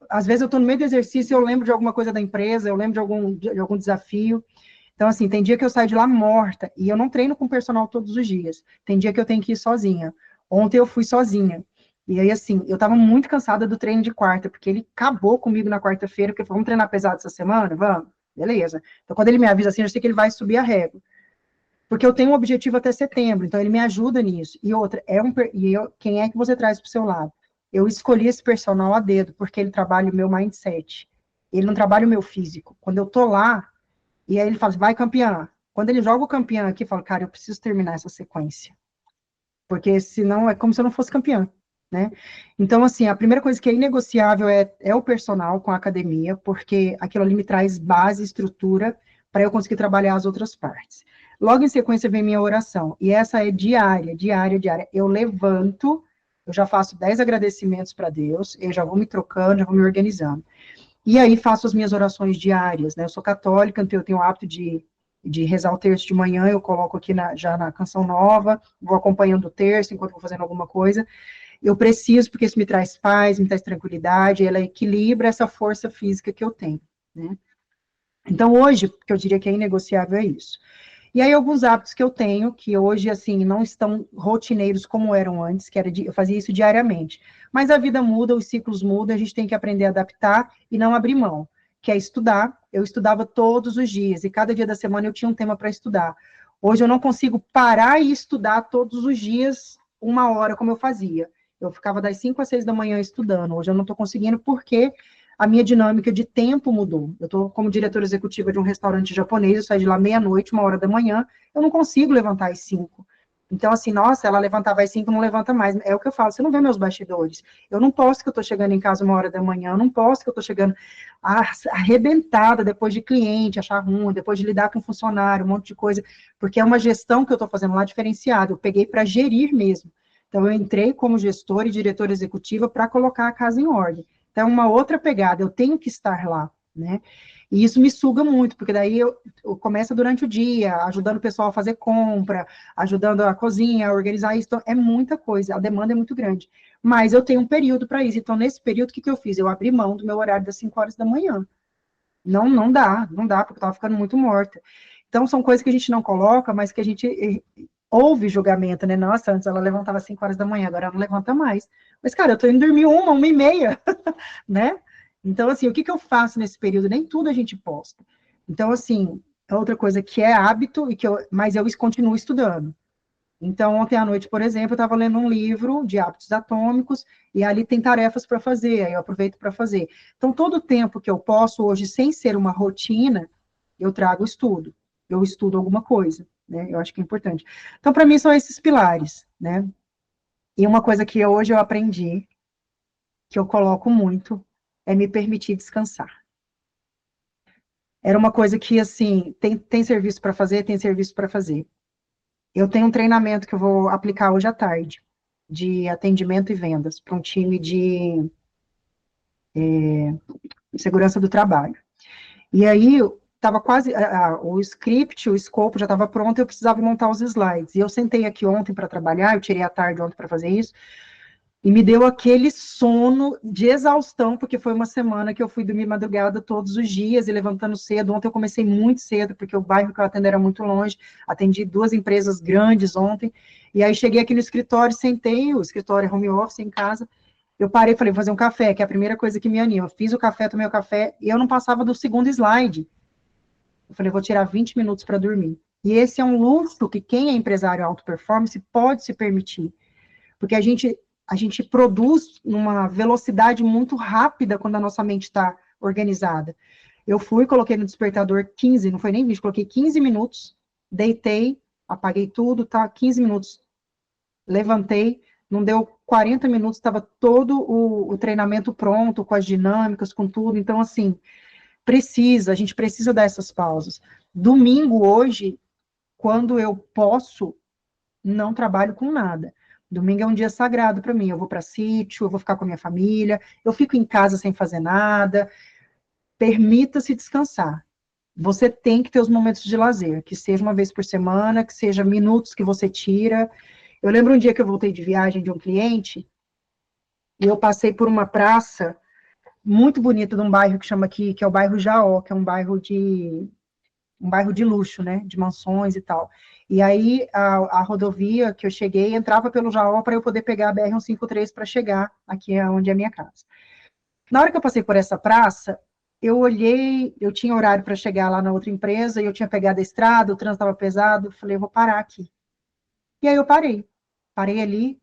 às vezes eu estou no meio do exercício e eu lembro de alguma coisa da empresa, eu lembro de algum desafio. Então, assim, tem dia que eu saio de lá morta, e eu não treino com personal todos os dias. Tem dia que eu tenho que ir sozinha. Ontem eu fui sozinha. E aí, assim, eu estava muito cansada do treino de quarta, porque ele acabou comigo na quarta-feira, porque falou, vamos treinar pesado essa semana? Vamos. Beleza. Então, quando ele me avisa assim, eu sei que ele vai subir a régua. Porque eu tenho um objetivo até setembro, então ele me ajuda nisso. E outra, quem é que você traz para o seu lado? Eu escolhi esse personal a dedo, porque ele trabalha o meu mindset. Ele não trabalha o meu físico. Quando eu tô lá, e aí ele fala, vai campeã. Quando ele joga o campeão aqui, eu falo, cara, eu preciso terminar essa sequência. Porque senão é como se eu não fosse campeã, né? Então, assim, a primeira coisa que é inegociável é o personal com a academia, porque aquilo ali me traz base, estrutura, para eu conseguir trabalhar as outras partes. Logo em sequência vem minha oração, e essa é diária. Eu levanto, eu já faço 10 agradecimentos para Deus, eu já vou me trocando, já vou me organizando. E aí faço as minhas orações diárias, né? Eu sou católica, então eu tenho o hábito de rezar o terço de manhã, eu coloco aqui já na Canção Nova, vou acompanhando o terço enquanto vou fazendo alguma coisa. Eu preciso, porque isso me traz paz, me traz tranquilidade, ela equilibra essa força física que eu tenho, né? Então, hoje, que eu diria que é inegociável, é isso. E aí, alguns hábitos que eu tenho, que hoje, assim, não estão rotineiros como eram antes, eu fazia isso diariamente. Mas a vida muda, os ciclos mudam, a gente tem que aprender a adaptar e não abrir mão, que é estudar. Eu estudava todos os dias, e cada dia da semana eu tinha um tema para estudar. Hoje eu não consigo parar e estudar todos os dias, 1 hora, como eu fazia. Eu ficava das 5 às 6 da manhã estudando. Hoje eu não estou conseguindo porque a minha dinâmica de tempo mudou. Eu estou como diretora executiva de um restaurante japonês, eu saio de lá meia-noite, 1 hora da manhã, eu não consigo levantar às 5. Então, assim, nossa, ela levantava às 5, não levanta mais. É o que eu falo, você não vê meus bastidores. Eu não posso que eu estou chegando em casa 1 hora da manhã, eu não posso que eu estou chegando arrebentada depois de cliente, achar ruim, depois de lidar com funcionário, um monte de coisa, porque é uma gestão que eu estou fazendo lá diferenciada, eu peguei para gerir mesmo. Então, eu entrei como gestora e diretora executiva para colocar a casa em ordem. Então, é uma outra pegada, eu tenho que estar lá, né? E isso me suga muito, porque daí eu começo durante o dia, ajudando o pessoal a fazer compra, ajudando a cozinha, a organizar isso, então, é muita coisa, a demanda é muito grande. Mas eu tenho um período para isso, então nesse período, o que eu fiz? Eu abri mão do meu horário das 5 horas da manhã. Não dá, porque eu estava ficando muito morta. Então, são coisas que a gente não coloca, mas que a gente ouve julgamento, né? Nossa, antes ela levantava 5 horas da manhã, agora ela não levanta mais. Mas, cara, eu tô indo dormir 1h30, né? Então, assim, o que eu faço nesse período? Nem tudo a gente posta. Então, assim, é outra coisa que é hábito, mas eu continuo estudando. Então, ontem à noite, por exemplo, eu estava lendo um livro de hábitos atômicos, e ali tem tarefas para fazer, aí eu aproveito para fazer. Então, todo o tempo que eu posso hoje, sem ser uma rotina, eu trago estudo. eu estudo alguma coisa, né? Eu acho que é importante. Então, para mim, são esses pilares, né? E uma coisa que hoje eu aprendi, que eu coloco muito, é me permitir descansar. Era uma coisa que, assim, tem serviço para fazer, tem serviço para fazer. Eu tenho um treinamento que eu vou aplicar hoje à tarde, de atendimento e vendas, para um time de segurança do trabalho. E aí, estava quase, o script, o escopo já estava pronto, eu precisava montar os slides. E eu sentei aqui ontem para trabalhar, eu tirei a tarde ontem para fazer isso, e me deu aquele sono de exaustão, porque foi uma semana que eu fui dormir madrugada todos os dias e levantando cedo. Ontem eu comecei muito cedo, porque o bairro que eu atendo era muito longe. Atendi 2 empresas grandes ontem. E aí cheguei aqui no escritório, sentei, o escritório é home office em casa. Eu parei e falei, vou fazer um café, que é a primeira coisa que me anima. Eu fiz o café, tomei o café, e eu não passava do segundo slide. Eu falei, vou tirar 20 minutos para dormir. E esse é um luxo que quem é empresário alto performance pode se permitir. Porque a gente produz numa velocidade muito rápida quando a nossa mente está organizada. Eu fui, coloquei no despertador 15, não foi nem 20, coloquei 15 minutos, deitei, apaguei tudo, tá? 15 minutos, levantei, não deu 40 minutos, estava todo o treinamento pronto, com as dinâmicas, com tudo. Então, assim, a gente precisa dessas pausas. Domingo, hoje, quando eu posso, não trabalho com nada. Domingo é um dia sagrado para mim. Eu vou para sítio, eu vou ficar com a minha família, eu fico em casa sem fazer nada. Permita-se descansar. Você tem que ter os momentos de lazer, que seja uma vez por semana, que seja minutos que você tira. Eu lembro um dia que eu voltei de viagem de um cliente e eu passei por uma praça muito bonita de um bairro que chama aqui, que é o bairro Jaó, que é um bairro de luxo, né, de mansões e tal. E aí, a rodovia que eu cheguei, entrava pelo Jaó para eu poder pegar a BR-153 para chegar aqui onde é a minha casa. Na hora que eu passei por essa praça, eu olhei, eu tinha horário para chegar lá na outra empresa, e eu tinha pegado a estrada, o trânsito estava pesado, falei, eu vou parar aqui. E aí eu parei ali,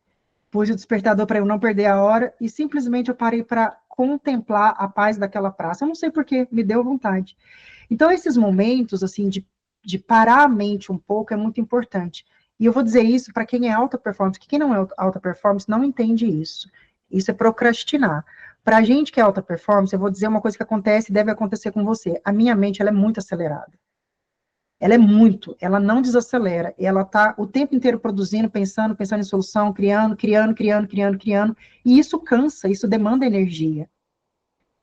pus o despertador para eu não perder a hora, e simplesmente eu parei para contemplar a paz daquela praça. Eu não sei porque, me deu vontade. Então, esses momentos, assim, de parar a mente um pouco é muito importante. E eu vou dizer isso para quem é alta performance, que quem não é alta performance não entende isso. Isso é procrastinar. Para a gente que é alta performance, eu vou dizer uma coisa que acontece e deve acontecer com você. A minha mente, ela é muito acelerada. Ela não desacelera. Ela está o tempo inteiro produzindo, pensando em solução, criando. E isso cansa, isso demanda energia.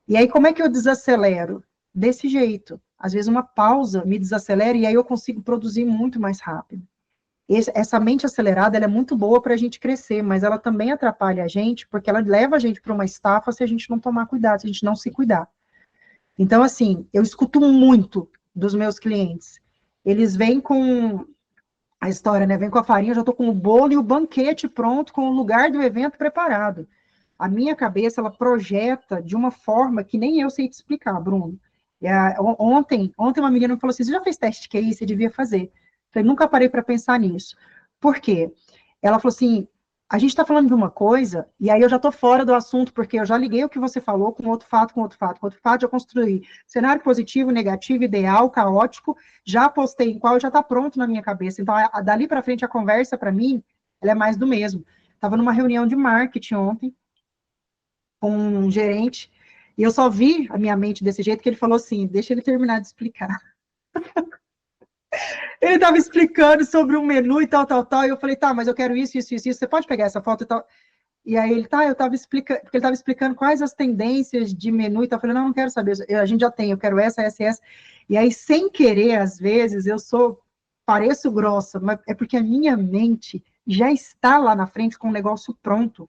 E aí, como é que eu desacelero? Desse jeito. Às vezes, uma pausa me desacelera e aí eu consigo produzir muito mais rápido. Essa mente acelerada, ela é muito boa para a gente crescer, mas ela também atrapalha a gente, porque ela leva a gente para uma estafa se a gente não tomar cuidado, se a gente não se cuidar. Então, assim, eu escuto muito dos meus clientes. Eles vêm com a história, né? Vem com a farinha, eu já estou com o bolo e o banquete pronto, com o lugar do evento preparado. A minha cabeça, ela projeta de uma forma que nem eu sei te explicar, Bruno. Ontem uma menina me falou assim, você já fez teste de QI? Você devia fazer. Eu falei, nunca parei para pensar nisso. Por quê? Ela falou assim, a gente está falando de uma coisa, e aí eu já estou fora do assunto, porque eu já liguei o que você falou com outro fato, já construí cenário positivo, negativo, ideal, caótico, já postei em qual já está pronto na minha cabeça. Então, dali para frente, a conversa, para mim, ela é mais do mesmo. Estava numa reunião de marketing ontem, com um gerente, e eu só vi a minha mente desse jeito que ele falou assim, deixa ele terminar de explicar. Ele estava explicando sobre um menu e tal, e eu falei, tá, mas eu quero isso, você pode pegar essa foto e tal? E aí ele, tá, eu estava explicando, porque ele estava explicando quais as tendências de menu e tal, eu falei, não quero saber, a gente já tem, eu quero essa, e aí, sem querer, às vezes, pareço grossa, mas é porque a minha mente já está lá na frente com o negócio pronto.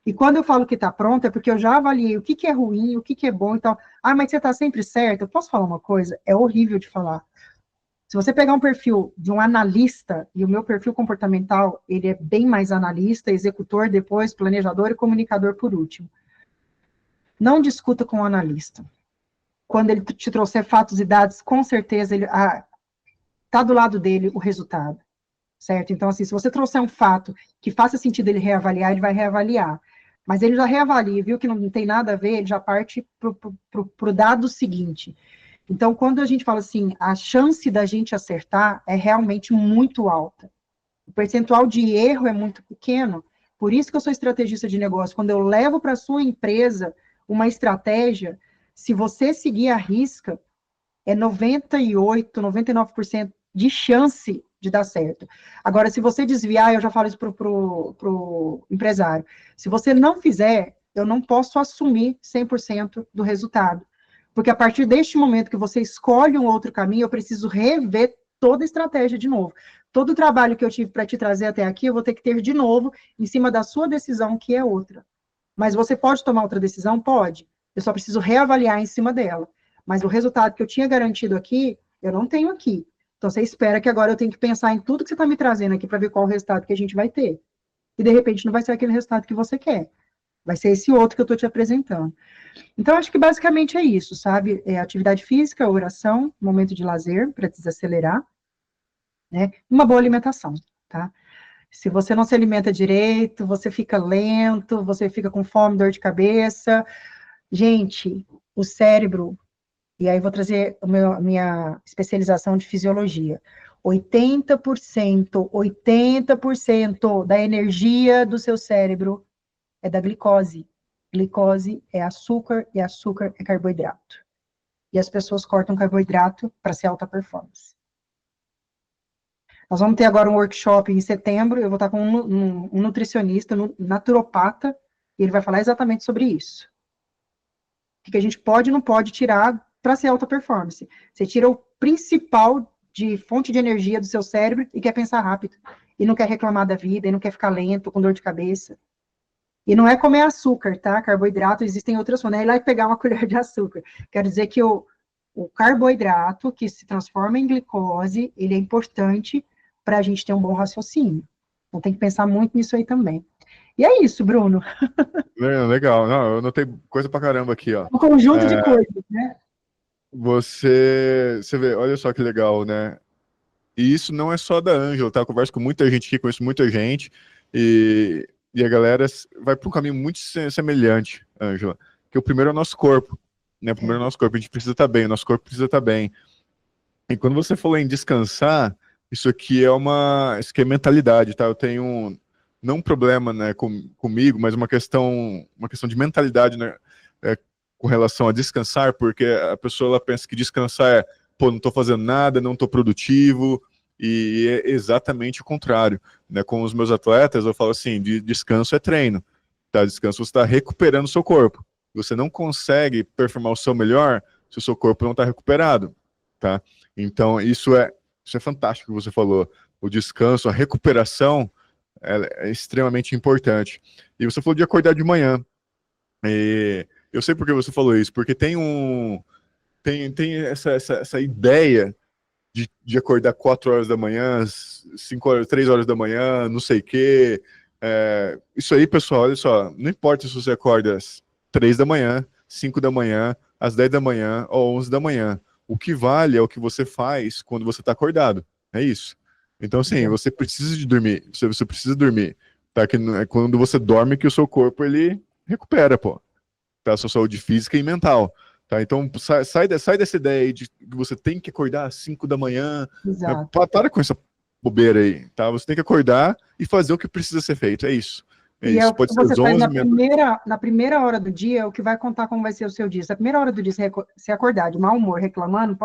E quando eu falo que está pronto, é porque eu já avaliei o que é ruim, o que é bom e tal. Ah, mas você está sempre certo? Eu posso falar uma coisa? É horrível de falar. Se você pegar um perfil de um analista, e o meu perfil comportamental, ele é bem mais analista, executor depois, planejador e comunicador por último. Não discuta com o analista. Quando ele te trouxer fatos e dados, com certeza ele está do lado dele o resultado, certo? Então, assim, se você trouxer um fato que faça sentido ele reavaliar, ele vai reavaliar. Mas ele já reavalia, viu que não tem nada a ver, ele já parte para o dado seguinte. Então, quando a gente fala assim, a chance da gente acertar é realmente muito alta. O percentual de erro é muito pequeno. Por isso que eu sou estrategista de negócio. Quando eu levo para a sua empresa uma estratégia, se você seguir a risca, é 98, 99% de chance de dar certo. Agora, se você desviar, eu já falo isso para o empresário, se você não fizer, eu não posso assumir 100% do resultado. Porque a partir deste momento que você escolhe um outro caminho, eu preciso rever toda a estratégia de novo. Todo o trabalho que eu tive para te trazer até aqui, eu vou ter que ter de novo em cima da sua decisão, que é outra. Mas você pode tomar outra decisão? Pode. Eu só preciso reavaliar em cima dela. Mas o resultado que eu tinha garantido aqui, eu não tenho aqui. Então você espera que agora eu tenho que pensar em tudo que você está me trazendo aqui para ver qual o resultado que a gente vai ter. E de repente não vai ser aquele resultado que você quer. Vai ser esse outro que eu estou te apresentando. Então, acho que basicamente é isso, sabe? É atividade física, oração, momento de lazer para desacelerar, né? Uma boa alimentação, tá? Se você não se alimenta direito, você fica lento, você fica com fome, dor de cabeça. Gente, o cérebro, e aí vou trazer a minha especialização de fisiologia. 80% da energia do seu cérebro é da glicose. Glicose é açúcar e açúcar é carboidrato. E as pessoas cortam carboidrato para ser alta performance. Nós vamos ter agora um workshop em setembro, eu vou estar com um nutricionista, um naturopata, e ele vai falar exatamente sobre isso. O que a gente pode e não pode tirar para ser alta performance. Você tira o principal de fonte de energia do seu cérebro e quer pensar rápido. E não quer reclamar da vida, e não quer ficar lento, com dor de cabeça. E não é comer açúcar, tá? Carboidrato, existem outras formas. Não é ir lá e pegar uma colher de açúcar. Quero dizer que o carboidrato, que se transforma em glicose, ele é importante para a gente ter um bom raciocínio. Então tem que pensar muito nisso aí também. E é isso, Bruno. Legal, não, eu anotei coisa pra caramba aqui, ó. Um conjunto de coisas, né? Você vê, olha só que legal, né? E isso não é só da Ângela, tá? Eu converso com muita gente aqui, conheço muita gente, e a galera vai para um caminho muito semelhante, Ângela, que o primeiro é o nosso corpo, né? O primeiro é o nosso corpo, a gente precisa estar bem, o nosso corpo precisa estar bem. E quando você falou em descansar, isso aqui é mentalidade, tá? Eu tenho não um problema, né, comigo, mas uma questão de mentalidade, né, com relação a descansar, porque a pessoa ela pensa que descansar é, pô, não tô fazendo nada, não tô produtivo, e é exatamente o contrário, né? Com os meus atletas, eu falo assim, descanso é treino, tá? Descanso você está recuperando o seu corpo. Você não consegue performar o seu melhor se o seu corpo não está recuperado, tá? Então, isso é fantástico que você falou. O descanso, a recuperação é extremamente importante. E você falou de acordar de manhã. E eu sei por que você falou isso, porque tem essa ideia de acordar 4 horas da manhã, 5 horas, 3 horas da manhã, não sei o quê. Isso aí, pessoal, olha só, não importa se você acorda às 3 da manhã, 5 da manhã, às 10 da manhã ou 11 da manhã. O que vale é o que você faz quando você está acordado. É isso. Então, assim, você precisa de dormir. Você precisa dormir. Tá? Que é quando você dorme que o seu corpo ele recupera, pô. Tá? A sua saúde física e mental. Tá? Então, sai dessa ideia aí de que você tem que acordar às 5 da manhã. Né? Exato. Para com essa bobeira aí. Tá? Você tem que acordar e fazer o que precisa ser feito. É isso. É E é isso. o que Pode ser você às faz 11 na primeira hora do dia, é o que vai contar como vai ser o seu dia. Se a primeira hora do dia você acordar de mau humor, reclamando,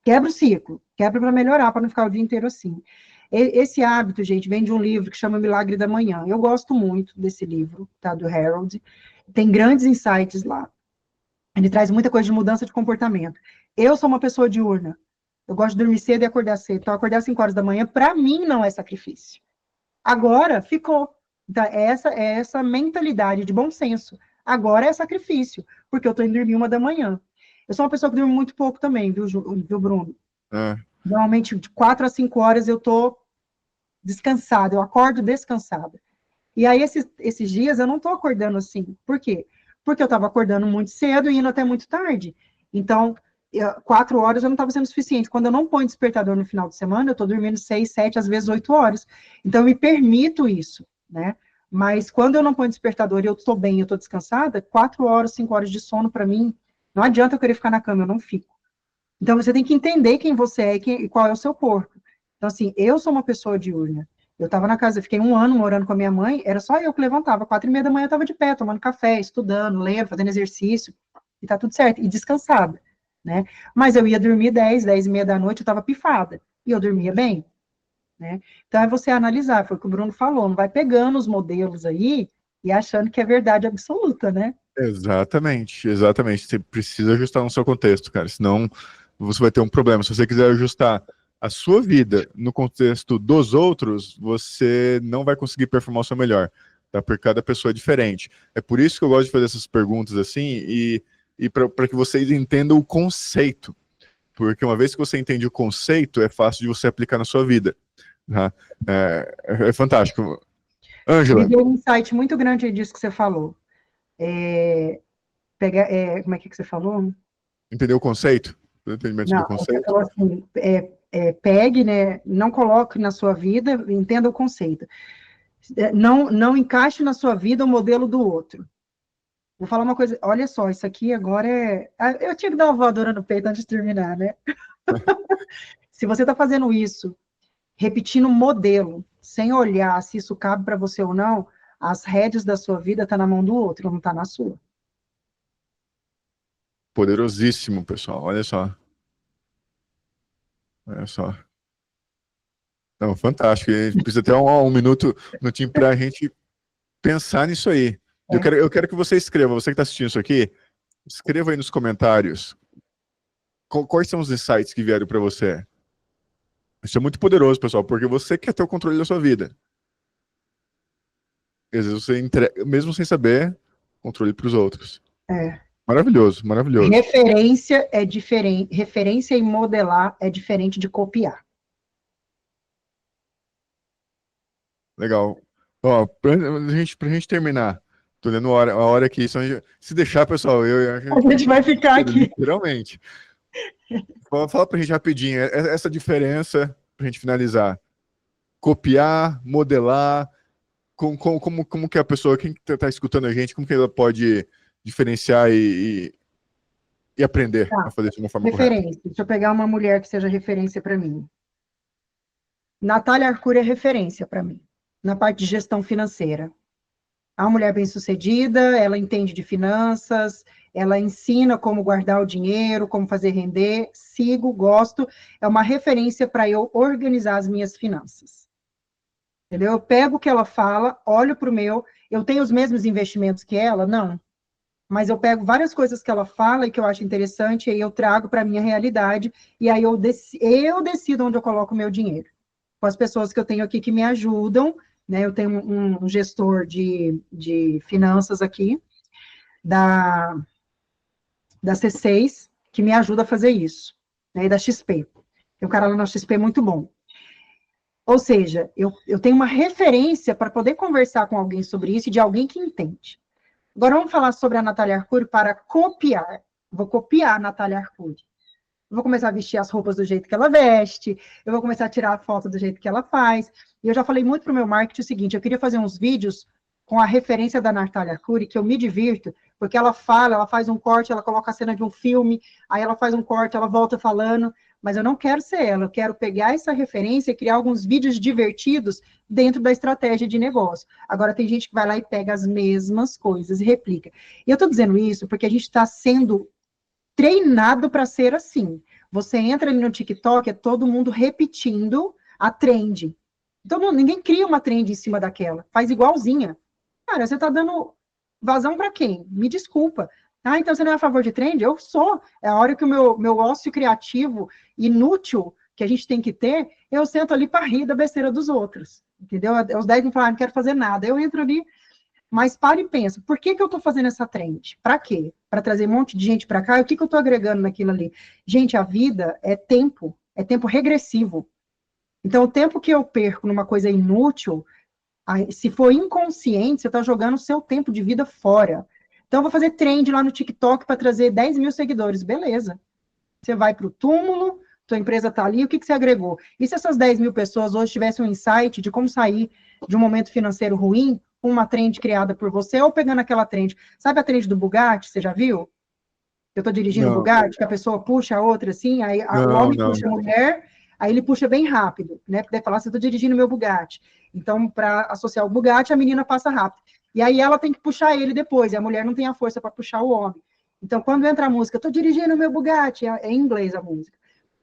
quebra o ciclo, quebra para melhorar, para não ficar o dia inteiro assim. Esse hábito, gente, vem de um livro que chama Milagre da Manhã. Eu gosto muito desse livro, tá, do Harold. Tem grandes insights lá. Ele traz muita coisa de mudança de comportamento. Eu sou uma pessoa diurna. Eu gosto de dormir cedo e acordar cedo. Então, acordar às 5 horas da manhã, para mim, não é sacrifício. Agora ficou. Então, essa mentalidade de bom senso. Agora é sacrifício, porque eu estou indo dormir 1 da manhã. Eu sou uma pessoa que dorme muito pouco também, viu, Bruno? Normalmente, de 4 a 5 horas eu estou descansada, eu acordo descansada. E aí, esses dias, eu não estou acordando assim. Por quê? Porque eu estava acordando muito cedo e indo até muito tarde. Então, 4 horas eu não estava sendo suficiente. Quando eu não ponho despertador no final de semana, eu estou dormindo 6, 7, às vezes 8 horas. Então, eu me permito isso, né? Mas quando eu não ponho despertador e eu estou bem, eu estou descansada, 4 horas, 5 horas de sono para mim, não adianta eu querer ficar na cama, eu não fico. Então, você tem que entender quem você é e qual é o seu corpo. Então, assim, eu sou uma pessoa diurna. Eu estava na casa, eu fiquei 1 ano morando com a minha mãe, era só eu que levantava. 4h30 da manhã eu estava de pé, tomando café, estudando, lendo, fazendo exercício, e tá tudo certo, e descansada, né? Mas eu ia dormir 10h30 da noite, eu estava pifada, e eu dormia bem, né? Então, é você analisar, foi o que o Bruno falou, não vai pegando os modelos aí e achando que é verdade absoluta, né? Exatamente, exatamente. Você precisa ajustar no seu contexto, cara, senão você vai ter um problema. Se você quiser ajustar a sua vida no contexto dos outros, você não vai conseguir performar o seu melhor, tá? Porque cada pessoa é diferente. É por isso que eu gosto de fazer essas perguntas assim e para que vocês entendam o conceito. Porque uma vez que você entende o conceito, é fácil de você aplicar na sua vida. Tá? É fantástico. Me Ângela, deu um insight muito grande disso que você falou. Como é que você falou? entendeu o conceito? O entendimento do Não, você conceito? falou assim, pegue, né, não coloque na sua vida, entenda o conceito. Não encaixe na sua vida o modelo do outro. Vou falar uma coisa, olha só, isso aqui agora é... Eu tinha que dar uma voadora no peito antes de terminar, né? Se você está fazendo isso, repetindo um modelo, sem olhar se isso cabe para você ou não, as rédeas da sua vida estão na mão do outro, não está na sua. Poderosíssimo, pessoal. Olha só. Olha só. Não, fantástico. A gente precisa ter um minutinho para a gente pensar nisso aí. Né? Eu quero que você escreva, você que está assistindo isso aqui, escreva aí nos comentários quais são os insights que vieram para você. Isso é muito poderoso, pessoal, porque você quer ter o controle da sua vida. Às vezes você entrega, mesmo sem saber, controle para os outros. É. Maravilhoso, maravilhoso. Referência é diferente, referência e modelar é diferente de copiar. Legal. Ó, pra gente terminar, tô lendo a hora aqui, se deixar, pessoal, a A gente vai gente ficar vai ficar aqui. literalmente. Fala pra gente rapidinho, essa diferença, pra gente finalizar. Copiar, modelar, como que a pessoa, quem tá escutando a gente, como que ela pode diferenciar e aprender a Tá. fazer isso de uma forma correta? Referência. Deixa eu pegar uma mulher que seja referência para mim. Natália Arcuri é referência para mim, na parte de gestão financeira. É uma mulher bem-sucedida, ela entende de finanças, ela ensina como guardar o dinheiro, como fazer render. Sigo, gosto, é uma referência para eu organizar as minhas finanças. Entendeu? Eu pego o que ela fala, olho para o meu, eu tenho os mesmos investimentos que ela? Não. Mas eu pego várias coisas que ela fala e que eu acho interessante, e aí eu trago para a minha realidade, e aí eu decido onde eu coloco o meu dinheiro. Com as pessoas que eu tenho aqui que me ajudam, né? Eu tenho um gestor de finanças aqui, da C6, que me ajuda a fazer isso, né? E da XP. Tem um cara lá na XP muito bom. Ou seja, eu tenho uma referência para poder conversar com alguém sobre isso, e de alguém que entende. Agora vamos falar sobre a Natália Arcuri para copiar. Vou copiar a Natália Arcuri. Eu vou começar a vestir as roupas do jeito que ela veste, eu vou começar a tirar a foto do jeito que ela faz. E eu já falei muito para o meu marketing o seguinte, eu queria fazer uns vídeos com a referência da Natália Arcuri, que eu me divirto, porque ela fala, ela faz um corte, ela coloca a cena de um filme, aí ela faz um corte, ela volta falando, mas eu não quero ser ela, eu quero pegar essa referência e criar alguns vídeos divertidos dentro da estratégia de negócio. Agora, tem gente que vai lá e pega as mesmas coisas e replica. E eu estou dizendo isso porque a gente está sendo treinado para ser assim. Você entra ali no TikTok, é todo mundo repetindo a trend. Então, ninguém cria uma trend em cima daquela, faz igualzinha. Cara, você está dando vazão para quem? Me desculpa. Ah, então você não é a favor de trend? Eu sou. É a hora que o meu ócio criativo inútil que a gente tem que ter, eu sento ali para rir da besteira dos outros. Entendeu? Os 10 me falaram, não quero fazer nada. Eu entro ali, mas para e pensa, por que eu estou fazendo essa trend? Para quê? Para trazer um monte de gente para cá? E o que eu estou agregando naquilo ali? Gente, a vida é tempo regressivo. Então, o tempo que eu perco numa coisa inútil, se for inconsciente, você está jogando o seu tempo de vida fora. Então, eu vou fazer trend lá no TikTok para trazer 10 mil seguidores. Beleza. Você vai para o túmulo, tua empresa está ali, o que você agregou? E se essas 10 mil pessoas hoje tivessem um insight de como sair de um momento financeiro ruim, com uma trend criada por você, ou pegando aquela trend. Sabe a trend do Bugatti, você já viu? eu tô dirigindo o Não, Bugatti, que a pessoa puxa a outra assim, aí o não, homem não. puxa a mulher, aí ele puxa bem rápido, né? Porque daí falar assim, eu tô dirigindo meu Bugatti. Então, para associar o Bugatti, a menina passa rápido. E aí ela tem que puxar ele depois, e a mulher não tem a força para puxar o homem. Então, quando entra a música, eu tô dirigindo meu Bugatti, é em inglês a música.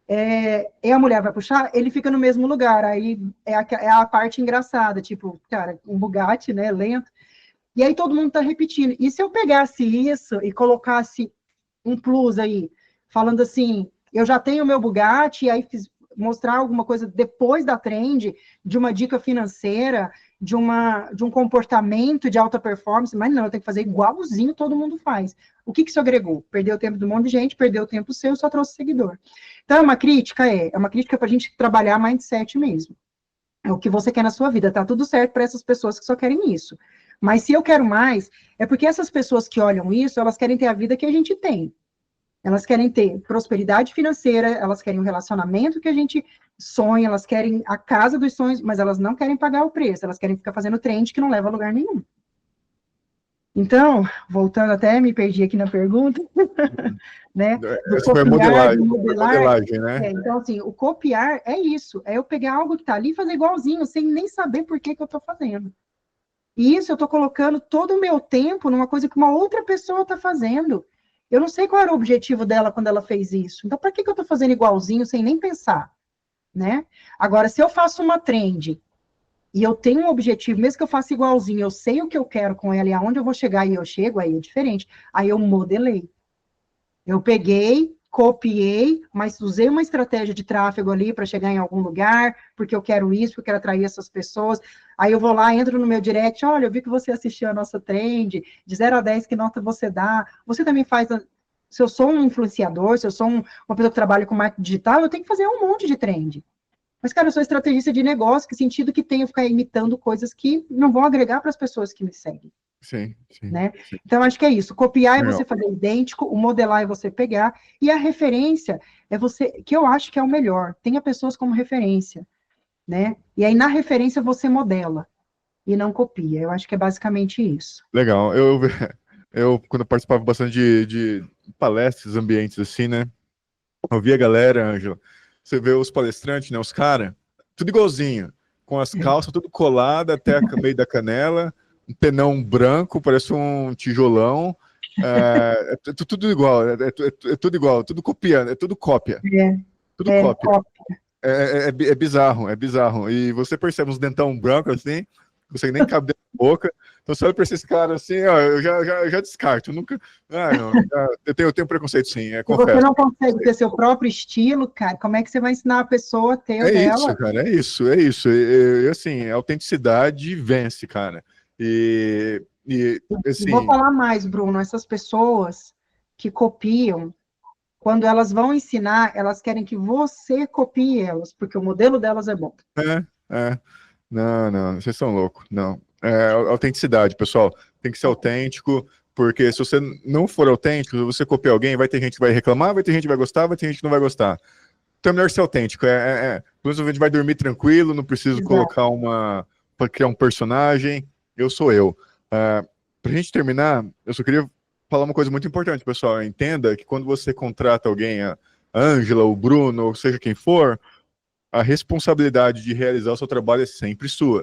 E a mulher vai puxar, ele fica no mesmo lugar. Aí é a parte engraçada, tipo, cara, um Bugatti, né, lento. E aí todo mundo tá repetindo. E se eu pegasse isso e colocasse um plus aí, falando assim, eu já tenho o meu Bugatti, e aí mostrar alguma coisa depois da trend, de uma dica financeira, de um comportamento de alta performance, mas não, eu tenho que fazer igualzinho todo mundo faz. O que isso agregou? Perdeu o tempo de um monte de gente, perdeu o tempo seu, só trouxe seguidor. Então, é uma crítica para a gente trabalhar mindset mesmo. É o que você quer na sua vida, tá tudo certo para essas pessoas que só querem isso. Mas se eu quero mais, é porque essas pessoas que olham isso, elas querem ter a vida que a gente tem. Elas querem ter prosperidade financeira, elas querem um relacionamento que a gente sonha, elas querem a casa dos sonhos, mas elas não querem pagar o preço, elas querem ficar fazendo trend que não leva a lugar nenhum. Então, voltando até, me perdi aqui na pergunta, né, do Essa foi a copiar, do modelagem, foi modelar. modelagem, né? Então, assim, o copiar é isso, é eu pegar algo que está ali e fazer igualzinho, sem nem saber por que eu estou fazendo. E isso eu estou colocando todo o meu tempo numa coisa que uma outra pessoa está fazendo. Eu não sei qual era o objetivo dela quando ela fez isso. Então, para que eu estou fazendo igualzinho sem nem pensar, né? Agora, se eu faço uma trend e eu tenho um objetivo, mesmo que eu faça igualzinho, eu sei o que eu quero com ela e aonde eu vou chegar e eu chego, aí é diferente. Aí eu modelei. Eu peguei, copiei, mas usei uma estratégia de tráfego ali para chegar em algum lugar, porque eu quero isso, porque eu quero atrair essas pessoas. Aí eu vou lá, entro no meu direct, olha, eu vi que você assistiu a nossa trend, de 0 a 10, que nota você dá? Você também faz... Se eu sou um influenciador, se eu sou uma pessoa que trabalha com marketing digital, eu tenho que fazer um monte de trend. Mas, cara, eu sou estrategista de negócio, que sentido que tem eu ficar imitando coisas que não vão agregar para as pessoas que me seguem? Sim, sim, Né? sim. Então, acho que é isso. Copiar é Legal. você fazer idêntico, o modelar é você pegar, e a referência é você, que eu acho que é o melhor. Tenha pessoas como referência, né? E aí, na referência, você modela e não copia. Eu acho que é basicamente isso. Legal. Eu quando eu participava bastante de palestras, ambientes assim, né? Eu via a galera, Ângela. Você vê os palestrantes, né? Os caras, tudo igualzinho, com as calças tudo colado até o meio da canela, um penão branco, parece um tijolão. Tudo igual, é tudo igual, tudo copiando, é tudo cópia, tudo cópia. Cópia. É bizarro, é bizarro. E você percebe uns dentão branco assim, não consegue nem caber na boca. Então você olha pra esses caras assim, ó, eu já descarto. Eu nunca. Não, eu tenho preconceito sim, Se você confesso. não consegue ter seu próprio estilo, cara, como é que você vai ensinar a pessoa a ter o É isso, dela? cara, é isso, é isso. Assim, a autenticidade vence, cara. E E vou assim, falar mais, Bruno, essas pessoas que copiam, quando elas vão ensinar, elas querem que você copie elas, porque o modelo delas é bom. é. Não, vocês são loucos. Não. Autenticidade, pessoal. Tem que ser autêntico, porque se você não for autêntico, você copiar alguém, vai ter gente que vai reclamar, vai ter gente que vai gostar, vai ter gente que não vai gostar. Então é melhor ser autêntico. Pelo menos a gente vai dormir tranquilo, não preciso Exato. colocar para criar um personagem. Eu sou eu. Pra gente terminar, eu só queria falar uma coisa muito importante, pessoal. Entenda que quando você contrata alguém, a Ângela, o Bruno, ou seja quem for, a responsabilidade de realizar o seu trabalho é sempre sua,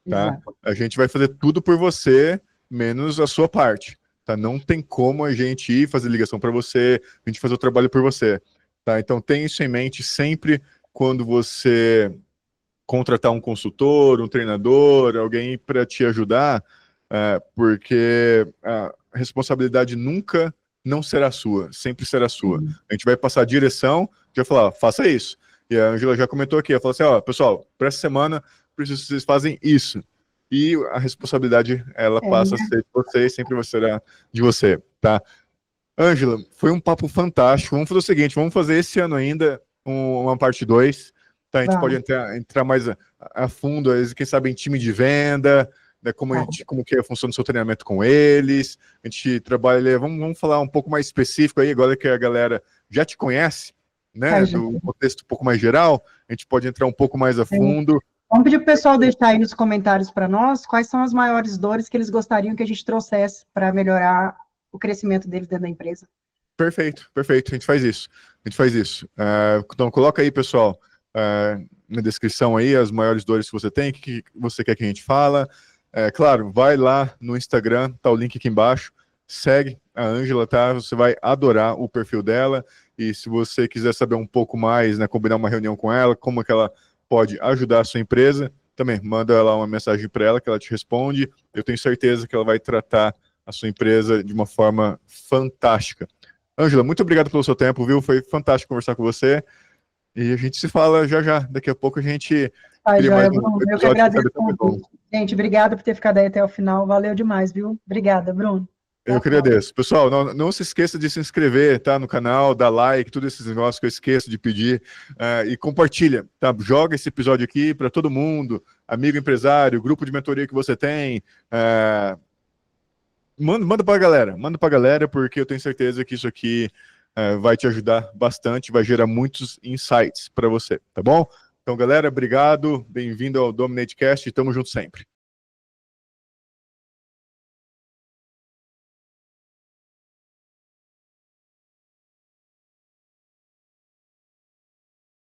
tá? Exato. A gente vai fazer tudo por você, menos a sua parte, tá? Não tem como a gente ir fazer ligação para você, a gente fazer o trabalho por você, tá? Então tem isso em mente sempre quando você contratar um consultor, um treinador, alguém para te ajudar, porque a responsabilidade nunca não será sua, sempre será sua. A gente vai passar a direção, já falar, faça isso. E a Angela já comentou aqui, ela falou assim, ó, pessoal, para essa semana, preciso que vocês fazem isso. E a responsabilidade, ela passa a ser de você e sempre será de você, tá? Ângela, foi um papo fantástico. Vamos fazer o seguinte, vamos fazer esse ano ainda uma parte 2, tá? A gente pode entrar mais a fundo, quem sabe em time de venda, né, como que é a função do seu treinamento com eles. A gente trabalha, vamos falar um pouco mais específico aí, agora que a galera já te conhece, né, do contexto um pouco mais geral, a gente pode entrar um pouco mais a fundo. Vamos pedir para o pessoal deixar aí nos comentários para nós quais são as maiores dores que eles gostariam que a gente trouxesse para melhorar o crescimento deles dentro da empresa. Perfeito, perfeito. A gente faz isso. A gente faz isso. Então, coloca aí, pessoal, na descrição aí as maiores dores que você tem, o que você quer que a gente fala. Claro, vai lá no Instagram, tá o link aqui embaixo. Segue a Ângela, tá? Você vai adorar o perfil dela. E se você quiser saber um pouco mais, né, combinar uma reunião com ela, como é que ela pode ajudar a sua empresa, também manda lá uma mensagem para ela que ela te responde. Eu tenho certeza que ela vai tratar a sua empresa de uma forma fantástica. Ângela, muito obrigado pelo seu tempo, viu? Foi fantástico conversar com você. E a gente se fala já já. Daqui a pouco a gente cria mais Joia, um Bruno, eu que episódio que agradeço sabe o tão bom. convite. Gente, obrigada por ter ficado aí até o final. Valeu demais, viu? Obrigada, Bruno. Eu que agradeço. Pessoal, não se esqueça de se inscrever, tá, no canal, dar like, todos esses negócios que eu esqueço de pedir, e compartilha, tá? Joga esse episódio aqui para todo mundo, amigo empresário, grupo de mentoria que você tem, manda pra galera, porque eu tenho certeza que isso aqui vai te ajudar bastante, vai gerar muitos insights para você, tá bom? Então, galera, obrigado, bem-vindo ao Dominate Cast, e tamo junto sempre.